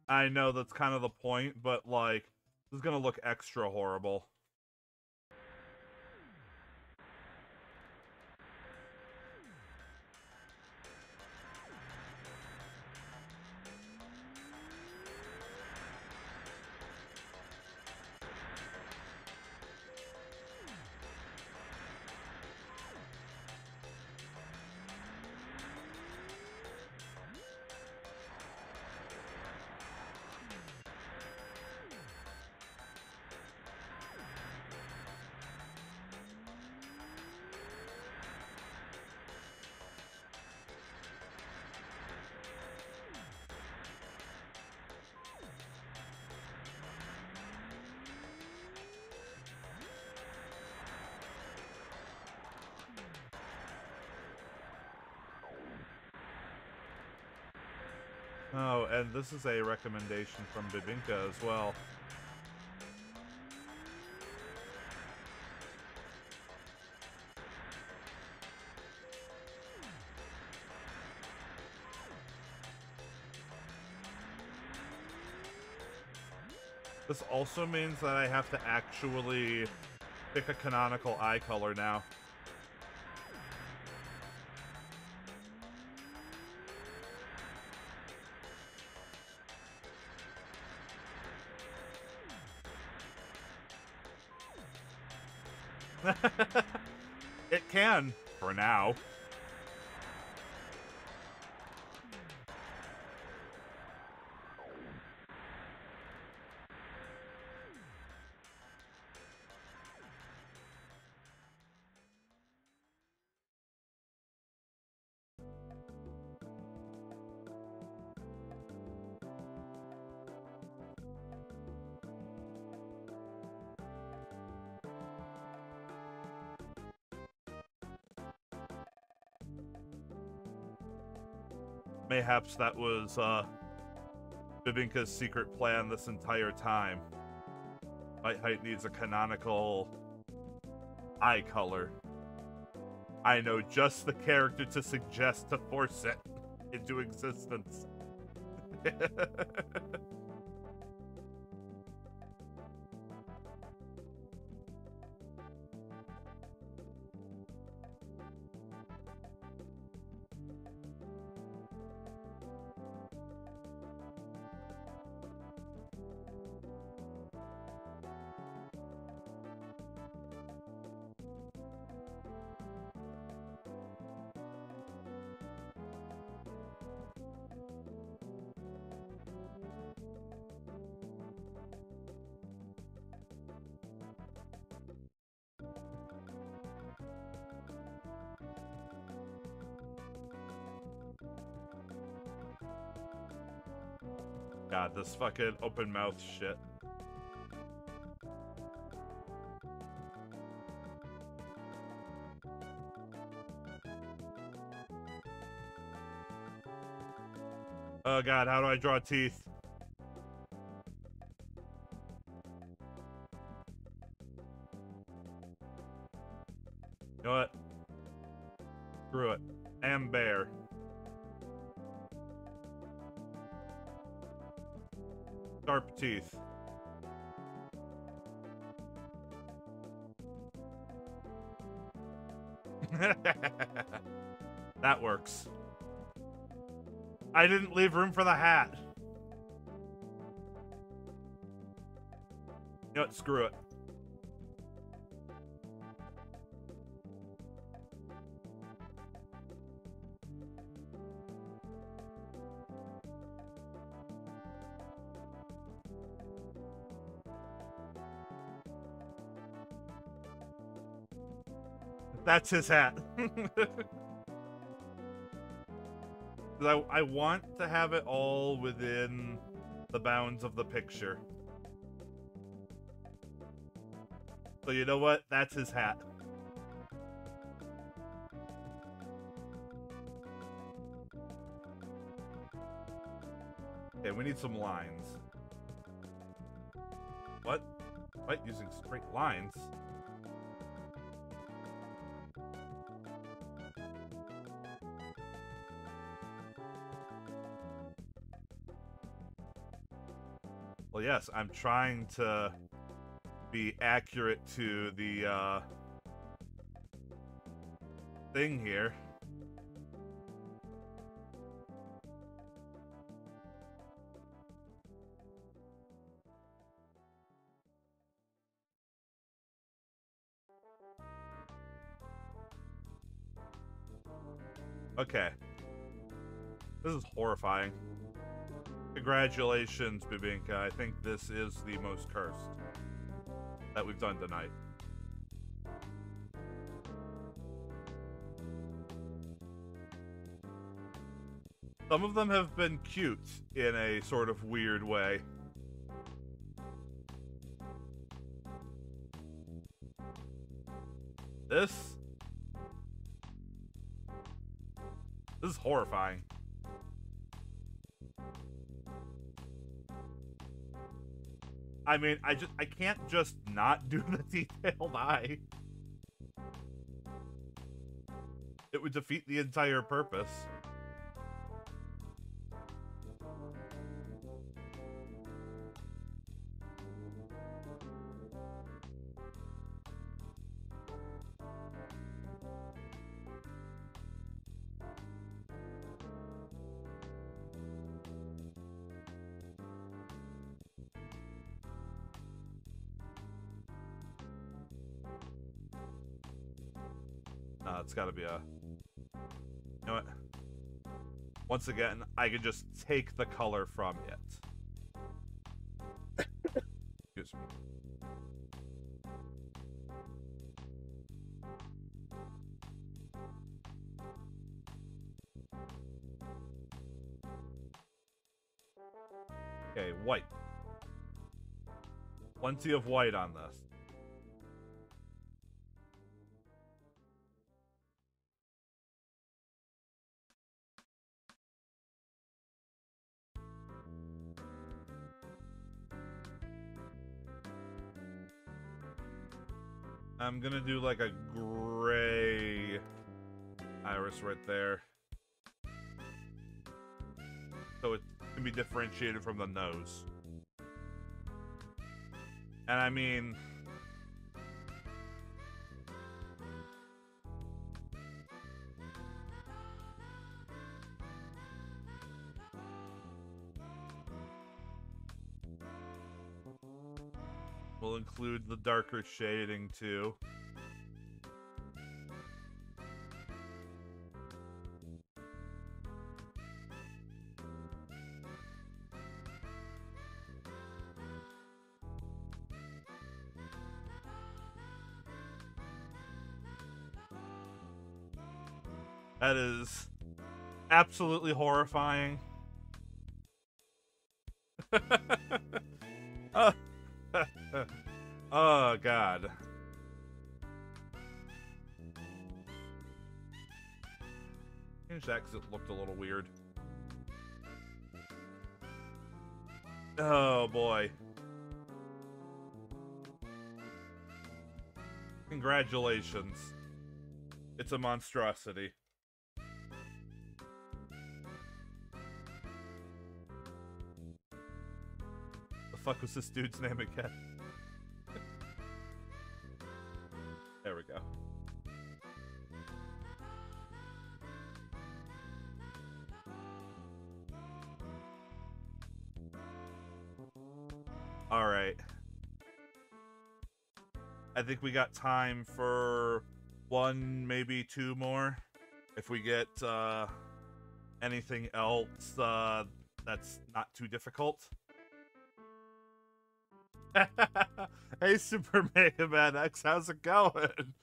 I know that's kind of the point, but, like, this is gonna look extra horrible. Oh, and this is a recommendation from Bibinka as well. This also means that I have to actually pick a canonical eye color now. It can, for now. Mayhaps that was Bibinka's secret plan this entire time. White Height needs a canonical eye color. I know just the character to suggest to force it into existence. God, this fucking open mouth shit. Oh god, how do I draw teeth? You know what? Screw it. Am bear. Sharp teeth. That works. I didn't leave room for the hat. You know what? Screw it. That's his hat. I want to have it all within the bounds of the picture. So you know what? That's his hat. Okay, we need some lines. What? What? Using straight lines? Well, yes, I'm trying to be accurate to the thing here. Okay. This is horrifying. Congratulations, Bibinka. I think this is the most cursed that we've done tonight. Some of them have been cute in a sort of weird way. This is horrifying. I mean, I can't just not do the detailed eye. It would defeat the entire purpose. It's gotta be a... You know what? Once again, I can just take the color from it. Excuse me. Okay, white. Plenty of white on this. I'm gonna do like a gray iris right there. So it can be differentiated from the nose. And I mean... we'll include the darker shading too. That is absolutely horrifying. Oh. Oh, God. Change that because it looked a little weird. Oh, boy. Congratulations. It's a monstrosity. The fuck was this dude's name again? There we go. All right. I think we got time for one, maybe two more. If we get anything else that's not too difficult. Hey, Super Mega Man X, how's it going?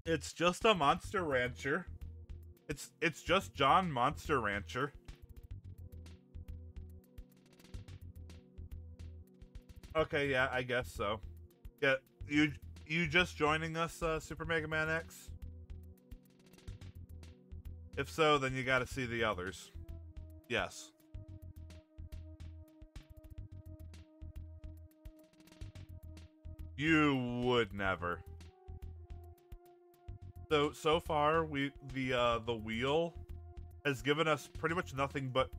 It's just a Monster Rancher. It's just John Monster Rancher. Okay, yeah, I guess so. Yeah, you just joining us, Super Mega Man X? If so, then you gotta see the others. Yes. You would never. So far, the wheel has given us pretty much nothing but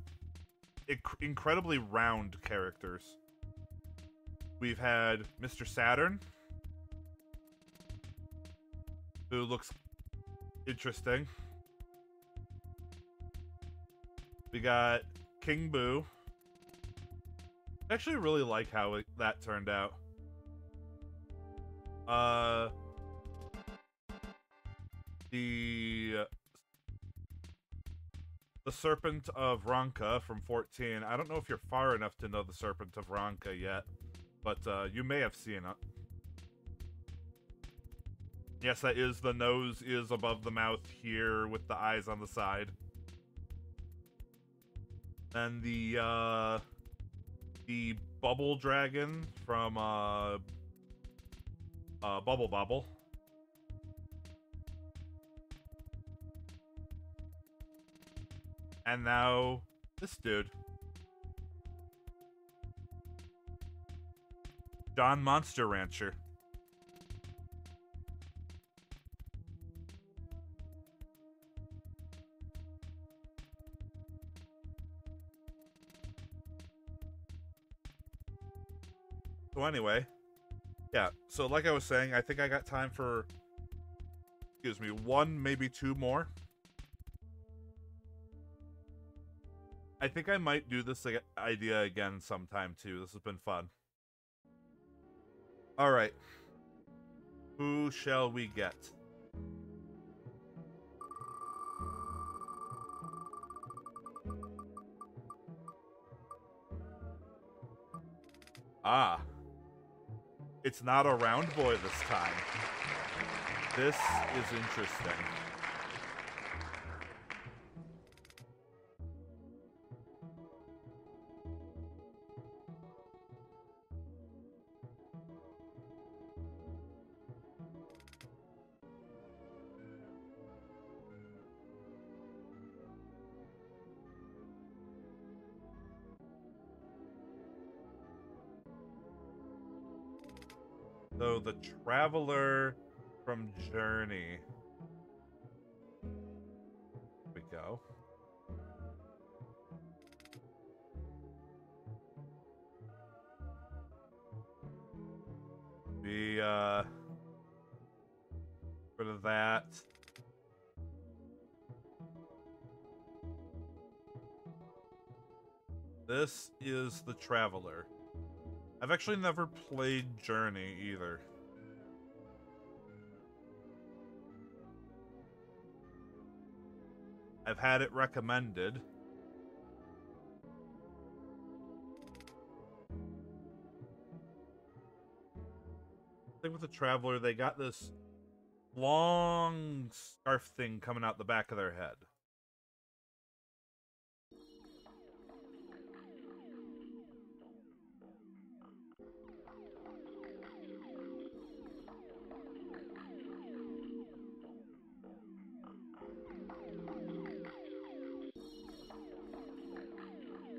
incredibly round characters. We've had Mr. Saturn, who looks interesting. We got King Boo. I actually really like how that turned out. The Serpent of Ronka from 14. I don't know if you're far enough to know the Serpent of Ronka yet, but you may have seen it. Yes, that is, the nose is above the mouth here with the eyes on the side. And the Bubble Dragon from Bubble Bobble. And now this dude. John Monster Rancher. So anyway, yeah, so like I was saying, I think I got time for, excuse me, one, maybe two more. I think I might do this idea again sometime too. This has been fun. Alright. Who shall we get? Ah. It's not a round boy this time. This is interesting. So the Traveler from Journey. Here we go. Rid of that. This is the Traveler. I've actually never played Journey either. I've had it recommended. I think with the Traveler, they got this long scarf thing coming out the back of their head.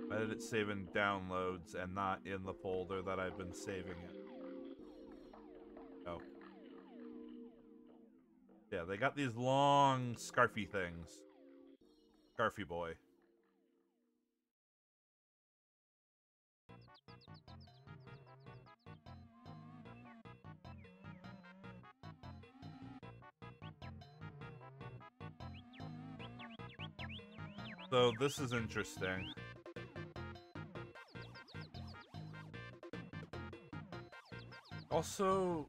Why did it save in downloads and not in the folder that I've been saving it? Oh. Yeah, they got these long scarfy things. Scarfy boy. So this is interesting. Also,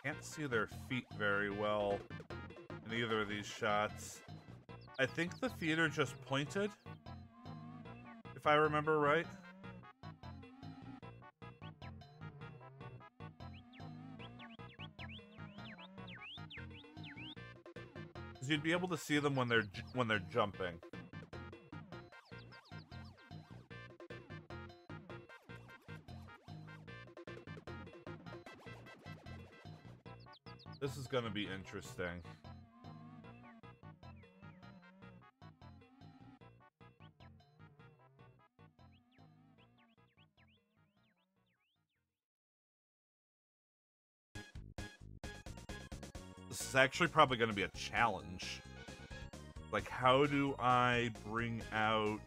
can't see their feet very well in either of these shots. I think the feet are just pointed, if I remember right. Because you'd be able to see them when they're jumping. This is gonna be interesting. This is actually probably gonna be a challenge. Like, how do I bring out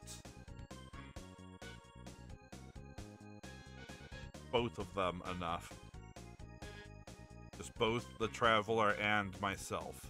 both of them enough? Just both the Traveler and myself.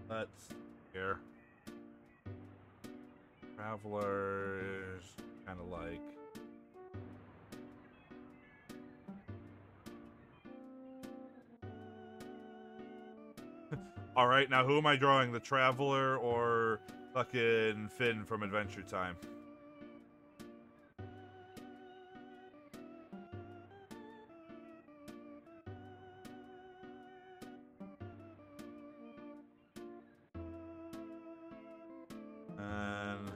Let's here. Travelers kind of like. All right, now who am I drawing? The Traveler or fucking Finn from Adventure Time? And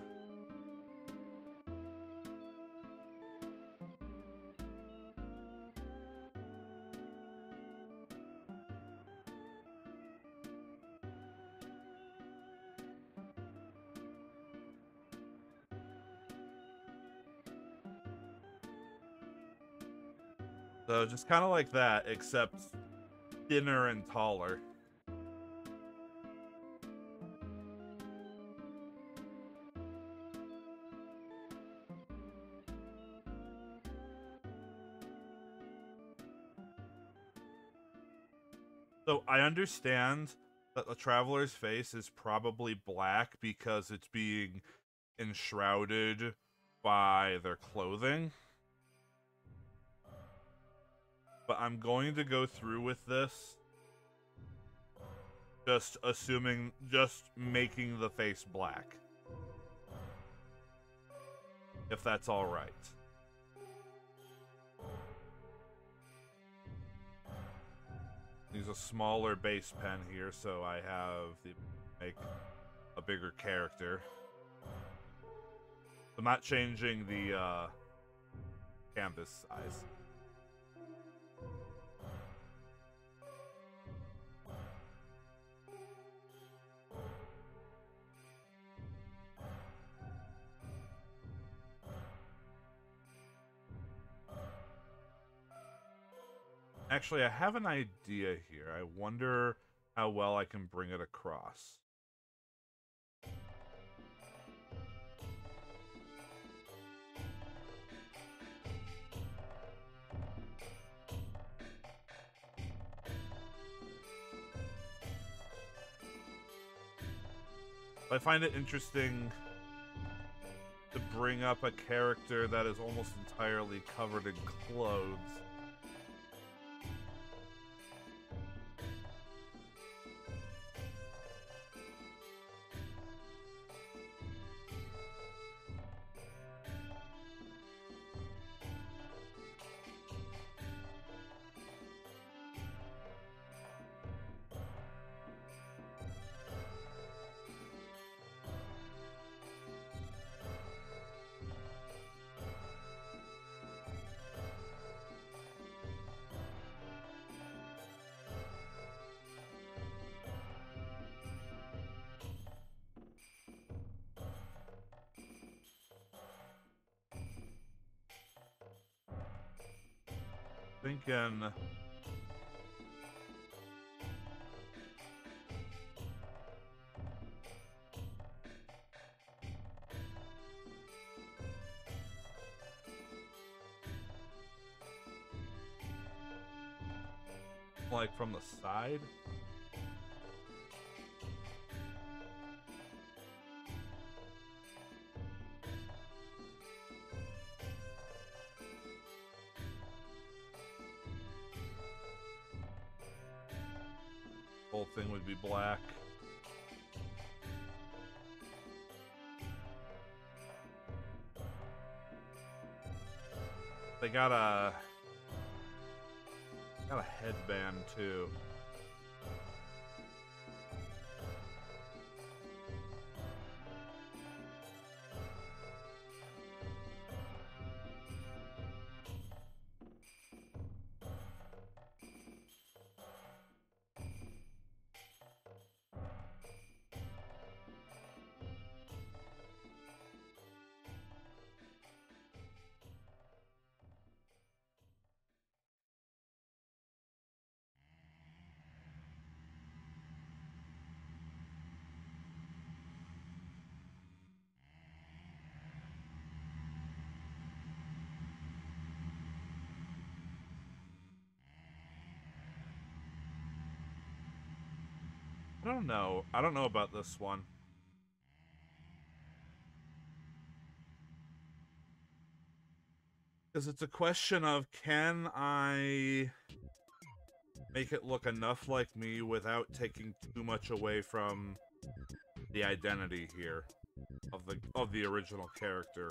so just kind of like that, except thinner and taller. So I understand that the Traveler's face is probably black because it's being enshrouded by their clothing. But I'm going to go through with this. Just making the face black. If that's alright. These a smaller base pen here, so I have the make a bigger character. I'm not changing the canvas size. Actually, I have an idea here. I wonder how well I can bring it across. I find it interesting to bring up a character that is almost entirely covered in clothes. Thinking like from the side. Whole thing would be black. They got a headband too. I don't know. I don't know about this one. Because it's a question of, can I make it look enough like me without taking too much away from the identity here of the original character?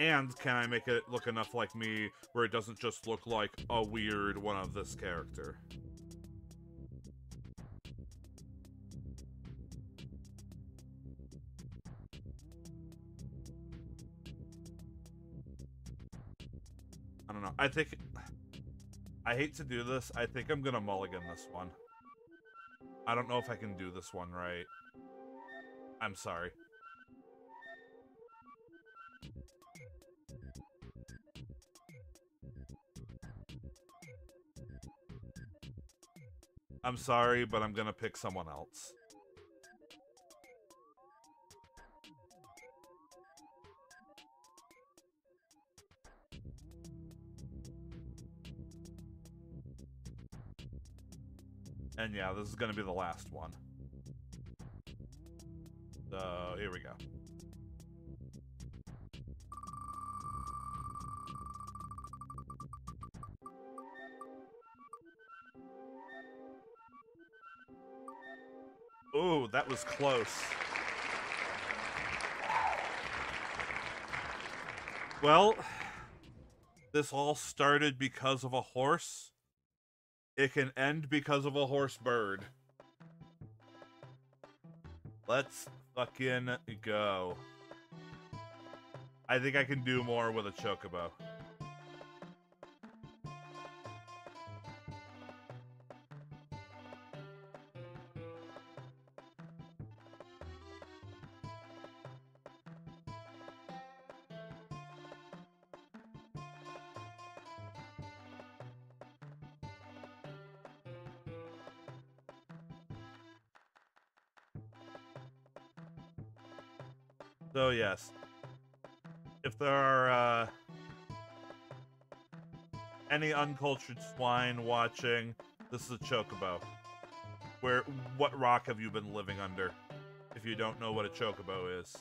And can I make it look enough like me where it doesn't just look like a weird one of this character? I don't know. I hate to do this. I think I'm gonna mulligan this one. I don't know if I can do this one right. I'm sorry. I'm sorry, but I'm gonna pick someone else. And yeah, this is gonna be the last one. So, here we go. Ooh, that was close. Well, this all started because of a horse. It can end because of a horse bird. Let's fucking go. I think I can do more with a chocobo. So yes, if there are any uncultured swine watching, this is a chocobo. What rock have you been living under if you don't know what a chocobo is?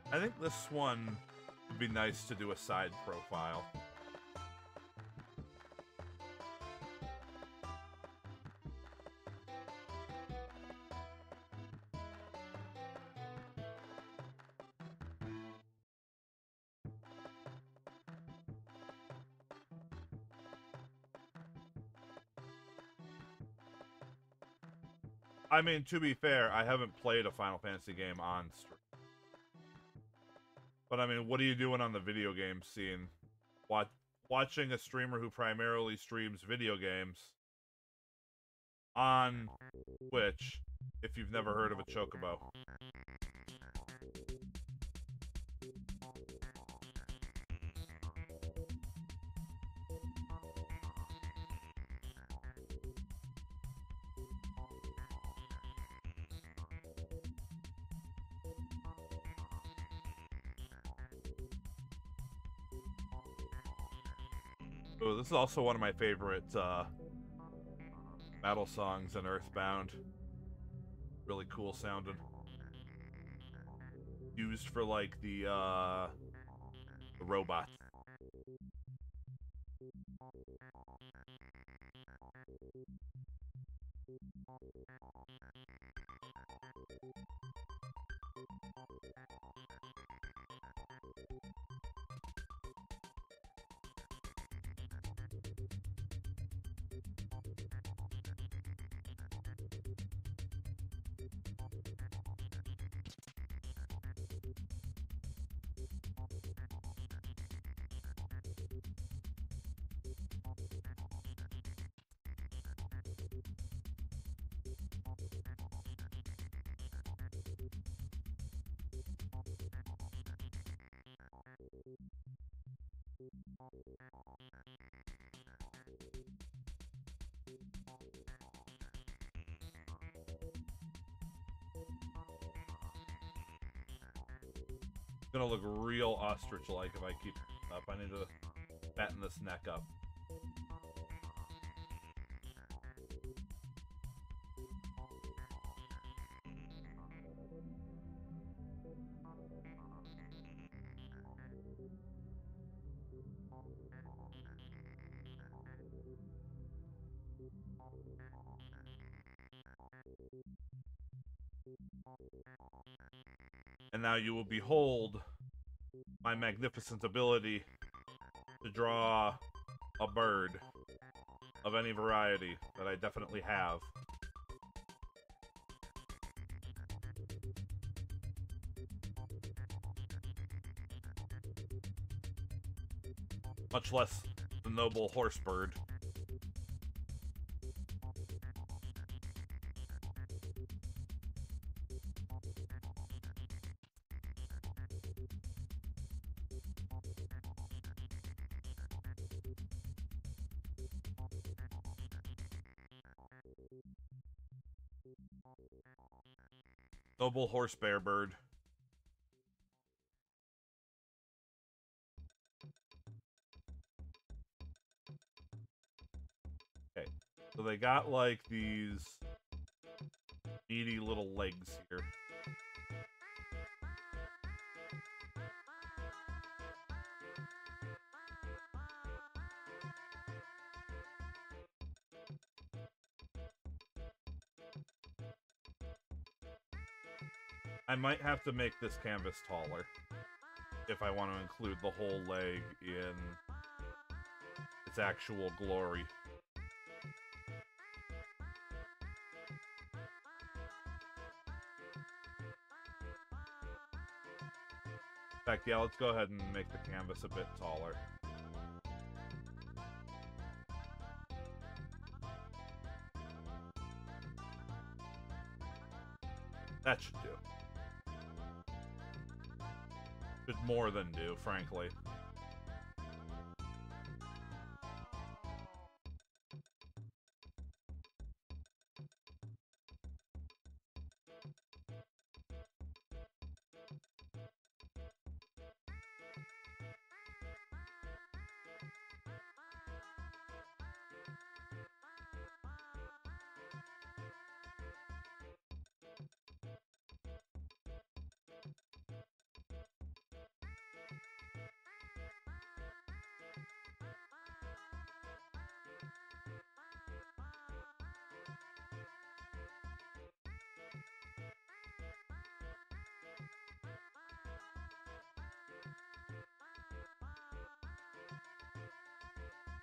I think this one would be nice to do a side profile. I mean, to be fair, I haven't played a Final Fantasy game on stream. But I mean, what are you doing on the video game scene? Watching a streamer who primarily streams video games on Twitch, if you've never heard of a chocobo. Oh, this is also one of my favorite battle songs in Earthbound. Really cool sounding. Used for like the robots. It's gonna look real ostrich-like if I keep up. I need to fatten this neck up. And now you will behold my magnificent ability to draw a bird of any variety that I definitely have. Much less the noble horse bird. Noble horse bear bird. Okay, so they they got like these meaty little legs here. I might have to make this canvas taller if I want to include the whole leg in its actual glory. In fact, yeah, let's go ahead and make the canvas a bit taller. That should do. Should more than do, frankly.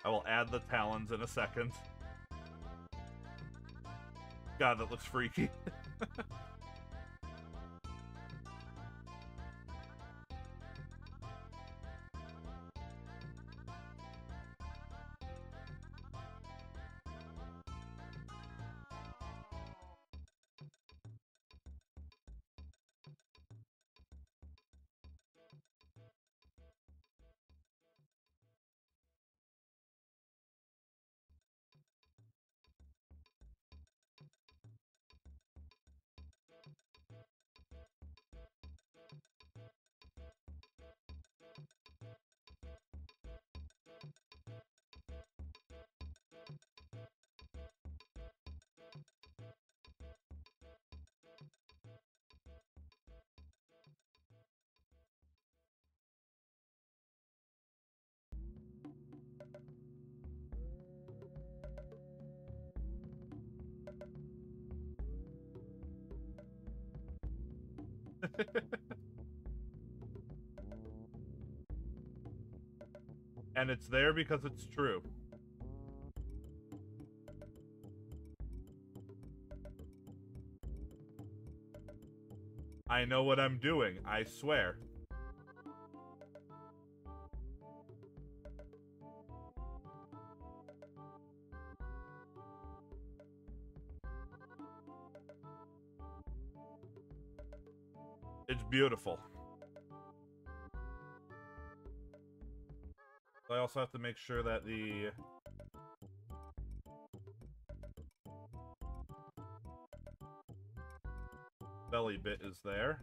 I will add the talons in a second. God, that looks freaky. And it's there because it's true. I know what I'm doing, I swear. It's beautiful. I also have to make sure that the belly bit is there.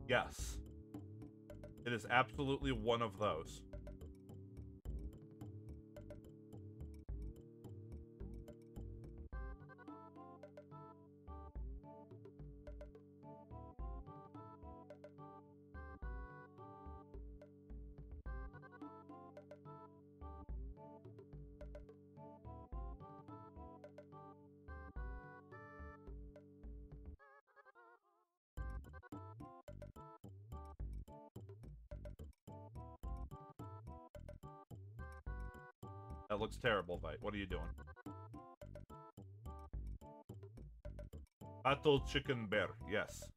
Yes. It is absolutely one of those. That looks terrible, Vite. What are you doing? Pato chicken bear, yes.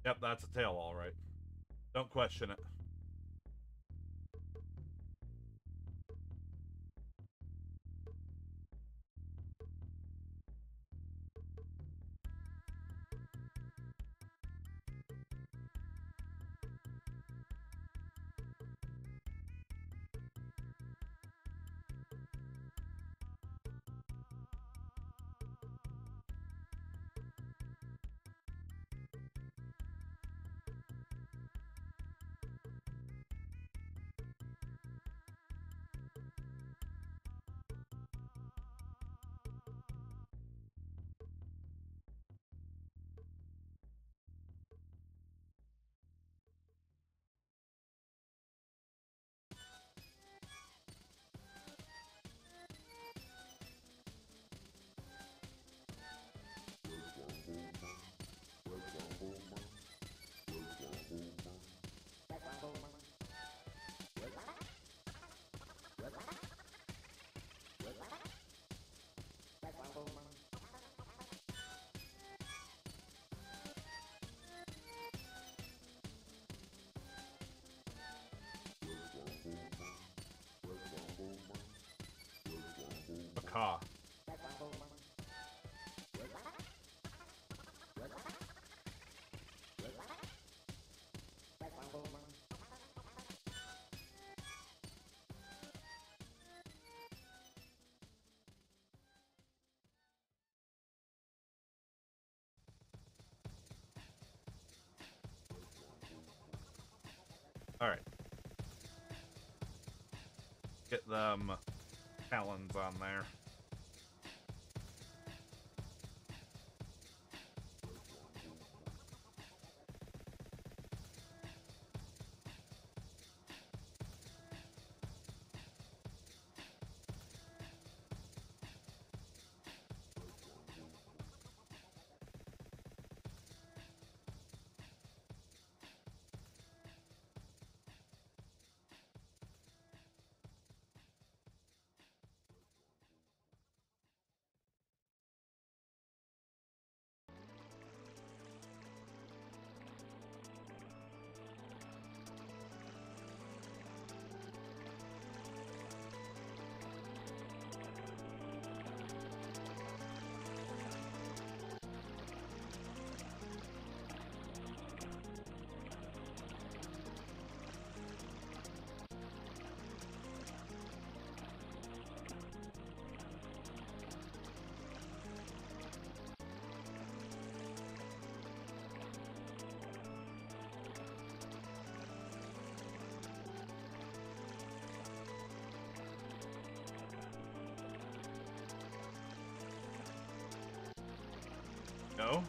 Yep, that's a tail, all right. Don't question it. Macaw. All right. Get them talons on there. No?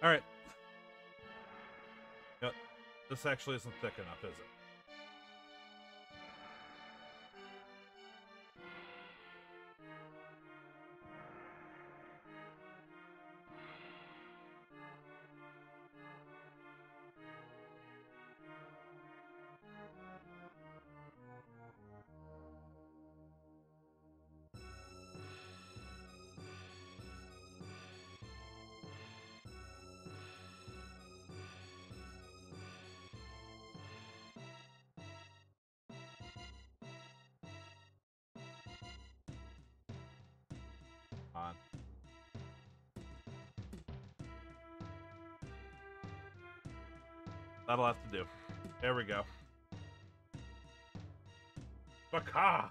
All right. Yep. This actually isn't thick enough, is it? That'll have to do. There we go. Baka!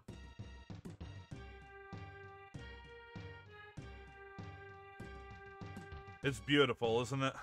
It's beautiful, isn't it?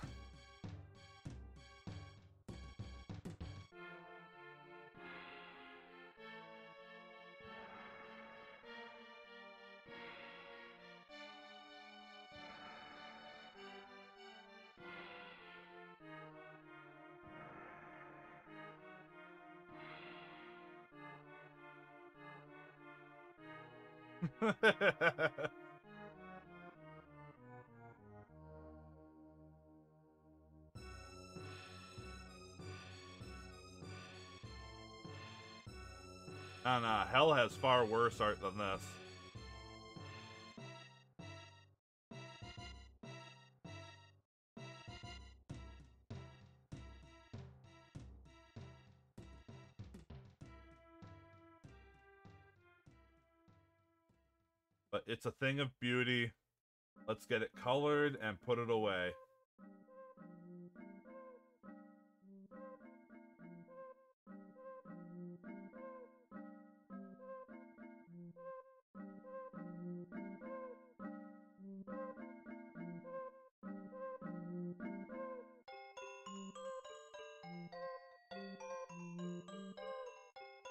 Nah, hell has far worse art than this. But it's a thing of beauty. Let's get it colored and put it away.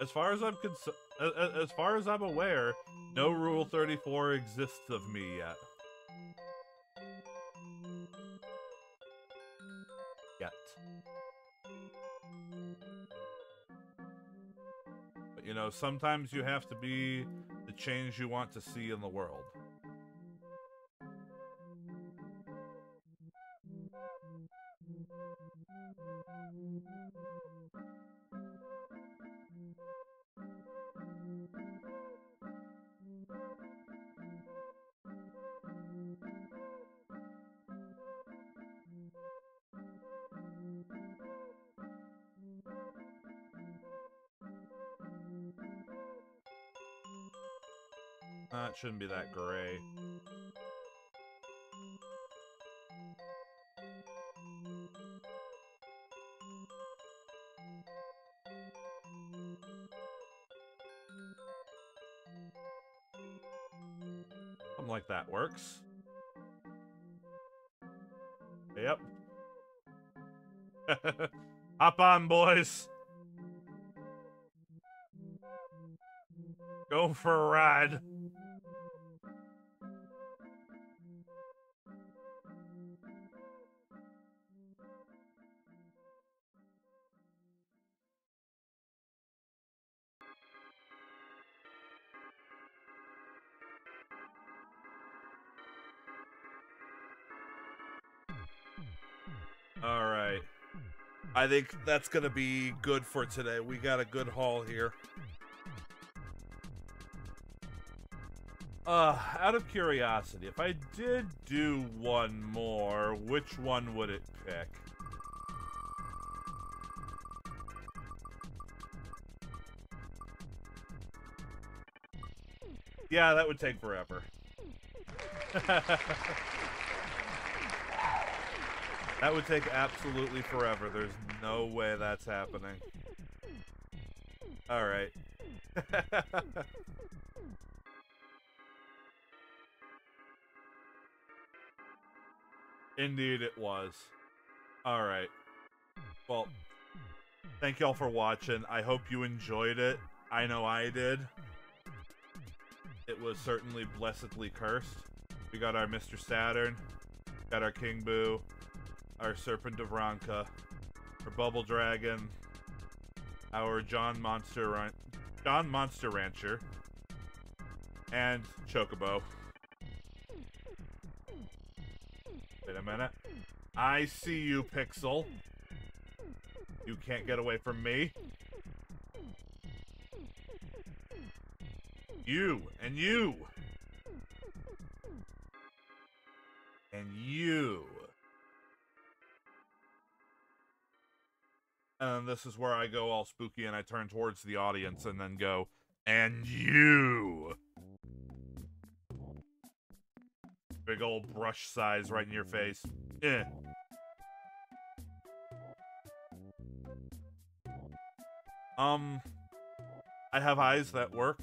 As far as I'm aware, no Rule 34 exists of me yet. But you know, sometimes you have to be the change you want to see in the world. It shouldn't be that gray. Something like that works. Yep. Hop on, boys. Go for a ride. All right. I think that's gonna be good for today. We got a good haul here. Out of curiosity, if I did do one more, which one would it pick? Yeah, that would take forever. That would take absolutely forever. There's no way that's happening. Alright. Indeed it was. Alright. Well, thank y'all for watching. I hope you enjoyed it. I know I did. It was certainly blessedly cursed. We got our Mr. Saturn, got our King Boo, our Serpent of Ronka, our Bubble Dragon, our John Monster Rancher, and Chocobo. Wait a minute. I see you, Pixel. You can't get away from me. You, and you. And you. And this is where I go all spooky and I turn towards the audience and then go, and you. Big old brush size right in your face. Um, I have eyes that work.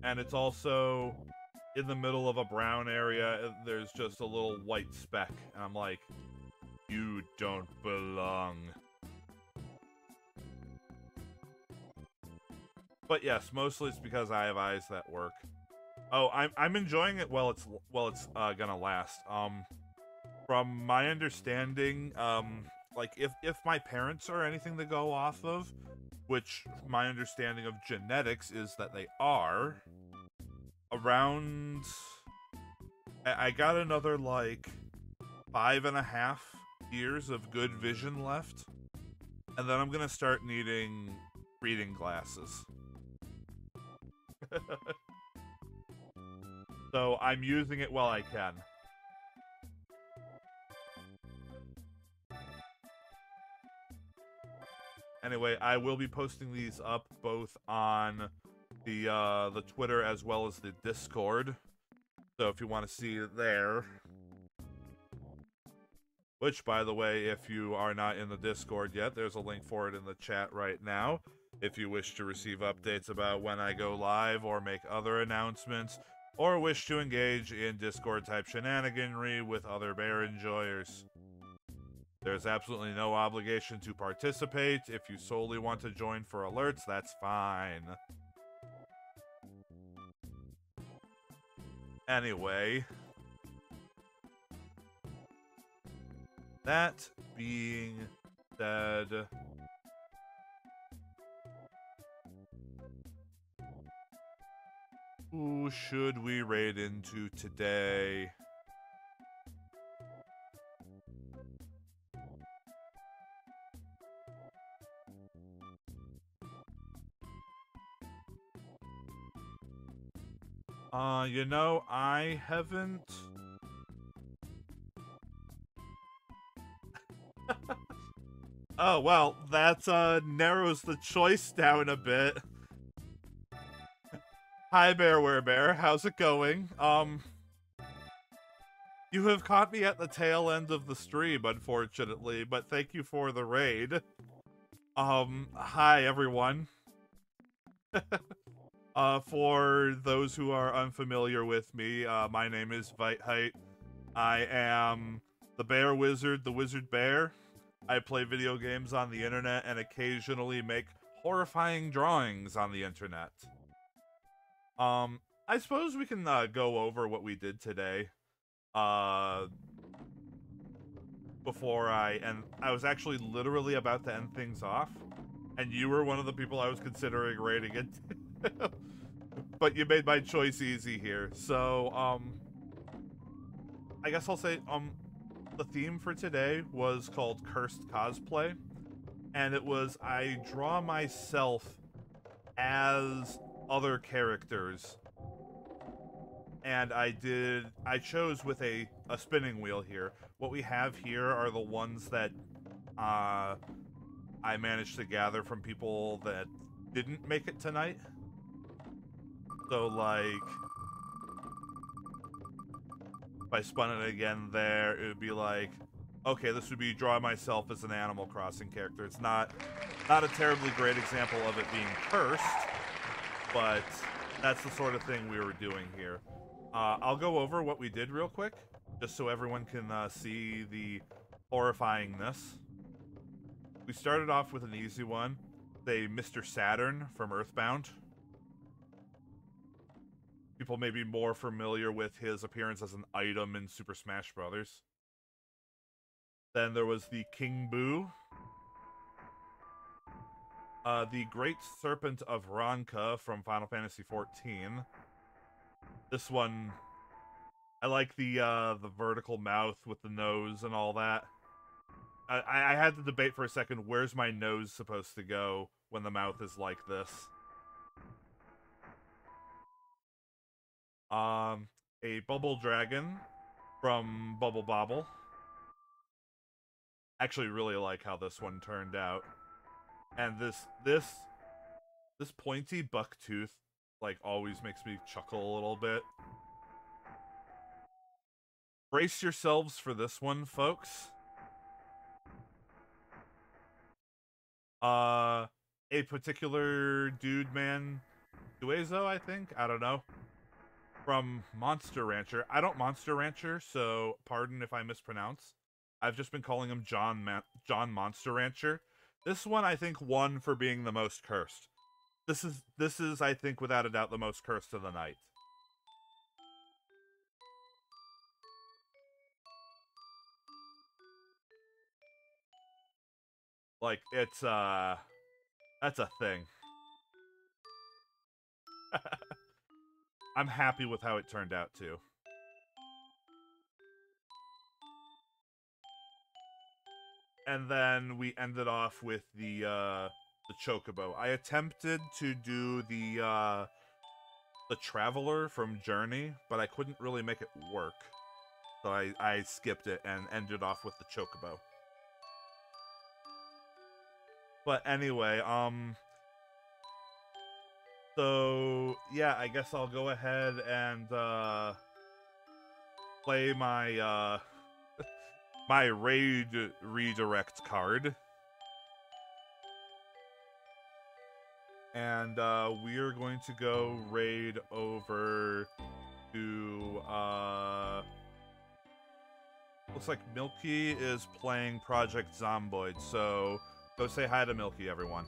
And it's also in the middle of a brown area. There's just a little white speck. And I'm like, you don't belong. But yes, mostly it's because I have eyes that work. Oh, I'm enjoying it while it's gonna last. From my understanding, like if my parents are anything to go off of, which my understanding of genetics is that they are, around I got another like 5.5 years of good vision left, and then I'm gonna start needing reading glasses. So I'm using it while I can. Anyway, I will be posting these up both on the Twitter as well as the Discord. So if you want to see it there. Which, by the way, if you are not in the Discord yet, there's a link for it in the chat right now. If you wish to receive updates about when I go live or make other announcements, or wish to engage in Discord-type shenaniganry with other bear enjoyers. There's absolutely no obligation to participate. If you solely want to join for alerts, that's fine. Anyway, that being said, who should we raid into today? You know, I haven't... Oh, well, that, narrows the choice down a bit. Hi, Bear, how's it going? You have caught me at the tail end of the stream, unfortunately, but thank you for the raid. Hi, everyone. For those who are unfamiliar with me, my name is Vite. I am the Bear Wizard, the Wizard Bear. I play video games on the internet and occasionally make horrifying drawings on the internet. I suppose we can go over what we did today. Before I was actually literally about to end things off, and you were one of the people I was considering raiding it. But you made my choice easy here. So, I guess I'll say, the theme for today was called Cursed Cosplay, and it was I draw myself as other characters, and I chose with a spinning wheel here. What we have here are the ones that I managed to gather from people that didn't make it tonight. So, like, if I spun it again there, it would be like, okay, this would be draw myself as an Animal Crossing character. It's not a terribly great example of it being cursed, but that's the sort of thing we were doing here. I'll go over what we did real quick, just so everyone can see the horrifyingness. We started off with an easy one, say Mr. Saturn from Earthbound. People may be more familiar with his appearance as an item in Super Smash Bros. Then there was the King Boo. The Great Serpent of Ronka from Final Fantasy XIV. This one, I like the vertical mouth with the nose and all that. I had to debate for a second, where's my nose supposed to go when the mouth is like this? A Bubble Dragon from Bubble Bobble. Actually really like how this one turned out. And this pointy buck tooth, like, always makes me chuckle a little bit. Brace yourselves for this one, folks. A particular dude, man, Duezo, I think. I don't know. From Monster Rancher. I don't Monster Rancher, so pardon if I mispronounce. I've just been calling him John Monster Rancher. This one I think won for being the most cursed. This is I think without a doubt the most cursed of the night. Like it's that's a thing. I'm happy with how it turned out too. And then we ended off with the chocobo. I attempted to do the traveler from Journey, but I couldn't really make it work. So I skipped it and ended off with the chocobo. But anyway, so yeah, I guess I'll go ahead and play my my raid redirect card. And we are going to go raid over to looks like Milky is playing Project Zomboid, so go say hi to Milky, everyone.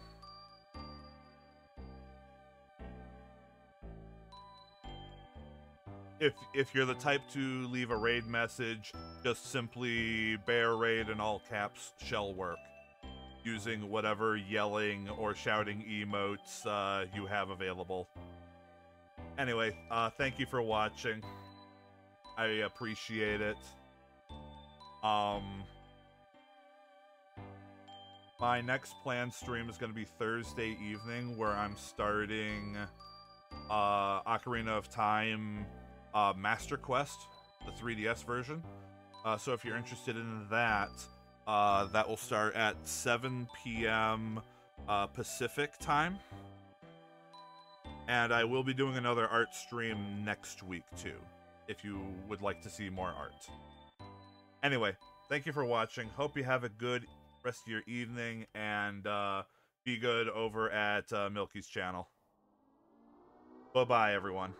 If you're the type to leave a raid message, just simply bear raid in all caps shall work, using whatever yelling or shouting emotes you have available. Anyway, thank you for watching. I appreciate it. My next planned stream is going to be Thursday evening, where I'm starting Ocarina of Time Master Quest, the 3DS version. So if you're interested in that, that will start at 7 p.m. Pacific time. And I will be doing another art stream next week, too, if you would like to see more art. Anyway, thank you for watching. Hope you have a good rest of your evening, and be good over at Milky's channel. Bye-bye, everyone.